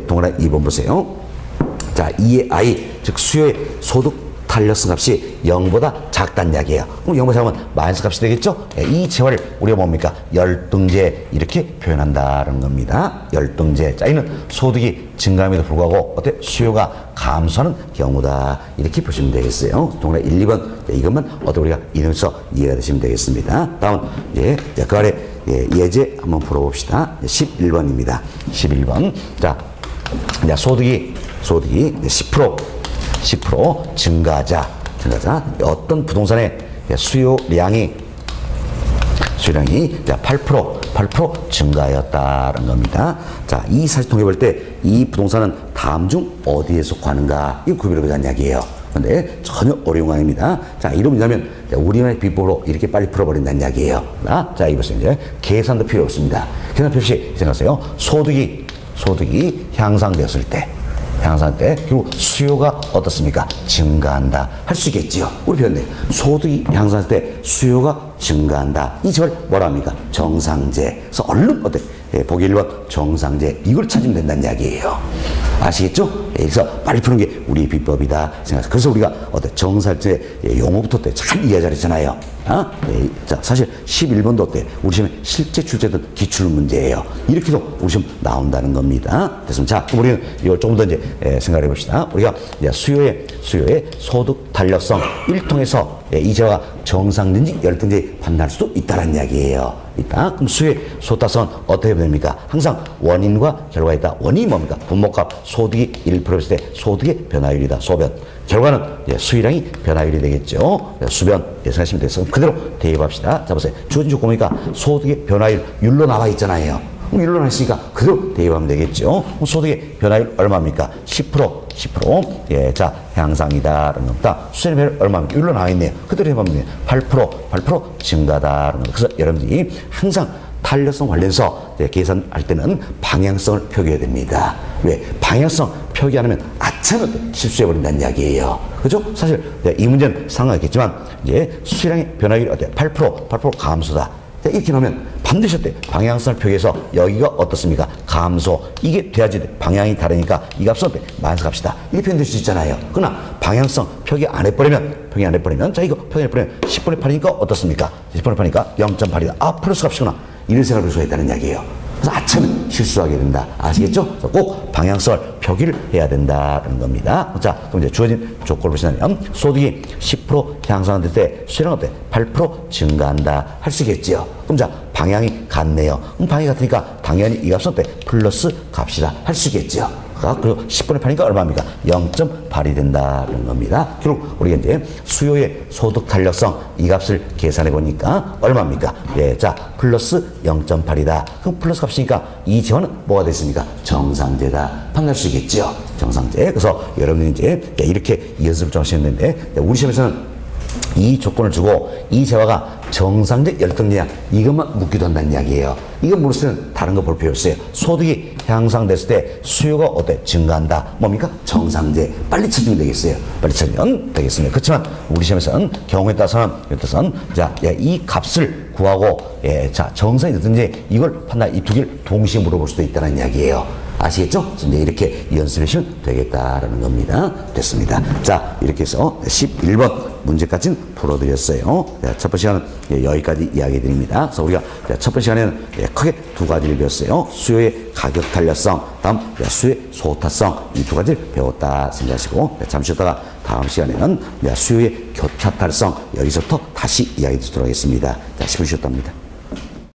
동그라미 2번 보세요. 자, 2의 I, 즉 수요의 소득 탄력성 값이 0보다 작다는 이야기예요. 그럼 0보다 작으면 마이너스 값이 되겠죠? 이 재화를 우리가 뭡니까? 열등제 이렇게 표현한다는 겁니다. 열등제. 자, 이는 소득이 증가함에도 불구하고 어때? 수요가 감소하는 경우다. 이렇게 보시면 되겠어요. 동그라 1, 2번 이것만 어떻게 우리가 이름에서 이해가 되시면 되겠습니다. 다음 그 아래 예제 한번 풀어봅시다. 11번입니다. 11번. 자, 소득이 10% 증가하자 어떤 부동산의 수요량이 8% 증가하였다는 겁니다. 자, 이 사실 통해 볼 때 이 부동산은 다음 중 어디에 속하는가 이 구별을 보자는 이야기예요. 근데 전혀 어려운 거 아닙니다. 자, 이러면 뭐냐면 우리만의 비법으로 이렇게 빨리 풀어버린다는 이야기예요. 자, 이보세요. 이제 계산도 필요 없습니다. 계산 표시 생각하세요. 소득이 향상되었을 때 그리고 수요가 어떻습니까? 증가한다. 할 수 있겠지요. 우리 배웠네. 소득이 향상할 때 수요가 증가한다. 이 점을 뭐라 합니까? 정상제. 그래서 얼른 보기 1번 정상제. 이걸 찾으면 된다는 이야기예요. 아시겠죠? 그래서 빨리 푸는 게 우리의 비법이다 생각해서. 그래서 우리가 정상제 용어부터 잘 이해 잘했잖아요. 자, 사실 11번도 어때? 우리 시험에 실제 출제된 기출 문제예요. 이렇게도 우리 시험 나온다는 겁니다. 됐습니다. 자, 그럼 우리는 이걸 조금 더 이제 생각해 봅시다. 우리가 수요의 소득 탄력성 1통해서 이 재화가 정상인지 열등인지 판단할 수도 있다는 이야기예요. 그럼 수요의 소득성은 어떻게 됩니까? 항상 원인과 결과가 있다. 원인이 뭡니까? 분모값 소득이 1%였을 때 소득의 변화율이다. 소변. 결과는 수요량이 변화율이 되겠죠. 수변 예상하시면 되겠습니다. 그대로 대입합시다. 자, 보세요. 주어진 조건이니까 소득의 변화율 율로 나와 있잖아요. 그럼 율로 나와 있으니까 그대로 대입하면 되겠죠. 소득의 변화율 얼마입니까? 10%. 자, 향상이다라는 겁니다. 수요의 변화율 얼마입니까? 율로 나와 있네요. 그대로 해보면 돼요. 8% 증가다라는 겁니다. 그래서 여러분들이 항상 탄력성 관련해서 계산할 때는 방향성을 표기해야 됩니다. 왜? 방향성 표기 안 하면 아차는 실수해버린다는 이야기예요. 그죠? 사실 이 문제는 상관없겠지만 수요량의 변화율이 어때요? 8% 감소다. 이렇게 나오면 반드시 어때? 방향성을 표기해서 여기가 어떻습니까? 감소. 이게 돼야지 방향이 다르니까 이 값은 어때? 마이너스 값이다. 이렇게 표현될 수 있잖아요. 그러나 방향성 표기 안 해버리면 자, 이거 표현해버리면 10분의 8이니까 어떻습니까? 10분의 8이니까 0.8이다. 플러스 값이구나. 이런 생각을 할 수가 있다는 이야기예요. 그래서 아차는 실수하게 된다. 아시겠죠? 그래서 꼭 방향성을 표기를 해야 된다는 겁니다. 자, 그럼 이제 주어진 조건을 보시면 소득이 10% 향상될 때 수요는 어때? 8% 증가한다. 할 수 있겠지요. 그럼 자, 방향이 같네요. 그럼 방향이 같으니까 당연히 이 값은 어때? 플러스 값이다. 할 수 있겠지요. 그리고 10분의 8이니까 얼마입니까? 0.8이 된다는 겁니다. 결국 우리가 이제 수요의 소득 탄력성 이 값을 계산해 보니까 얼마입니까? 자, 플러스 0.8이다. 그럼 플러스 값이니까 이 재화는 뭐가 됐습니까? 정상제다. 판단할 수 있겠죠? 정상제. 그래서 여러분들이 이제 이렇게 연습을 좀 하셨는데 우리 시험에서는 이 조건을 주고 이 재화가 정상적 열등량 이것만 묻기도 한다는 이야기예요. 이거 모르시면 다른 거 볼 필요 없어요. 소득이 향상됐을 때 수요가 어때? 증가한다. 뭡니까? 정상제. 빨리 찾으면 되겠어요. 빨리 찾으면 되겠습니다. 그렇지만 우리 시험에서는 경우에 따라서는 자, 이 값을 구하고 자, 정상이 됐든지 이걸 판단 이 두 개를 동시에 물어볼 수도 있다는 이야기예요. 아시겠죠? 이제 이렇게 연습하시면 되겠다라는 겁니다. 됐습니다. 자, 이렇게 해서 11번 문제까지는 풀어드렸어요. 첫 번째 시간은 여기까지 이야기 드립니다. 그래서 우리가 첫 번째 시간에는 크게 두 가지를 배웠어요. 수요의 가격 탄력성, 다음 수요의 소타성 이 두 가지를 배웠다 생각하시고 잠시 쉬었다가 다음 시간에는 수요의 교차 탄력성 여기서부터 다시 이야기 듣도록 하겠습니다. 자, 10분 쉬었답니다.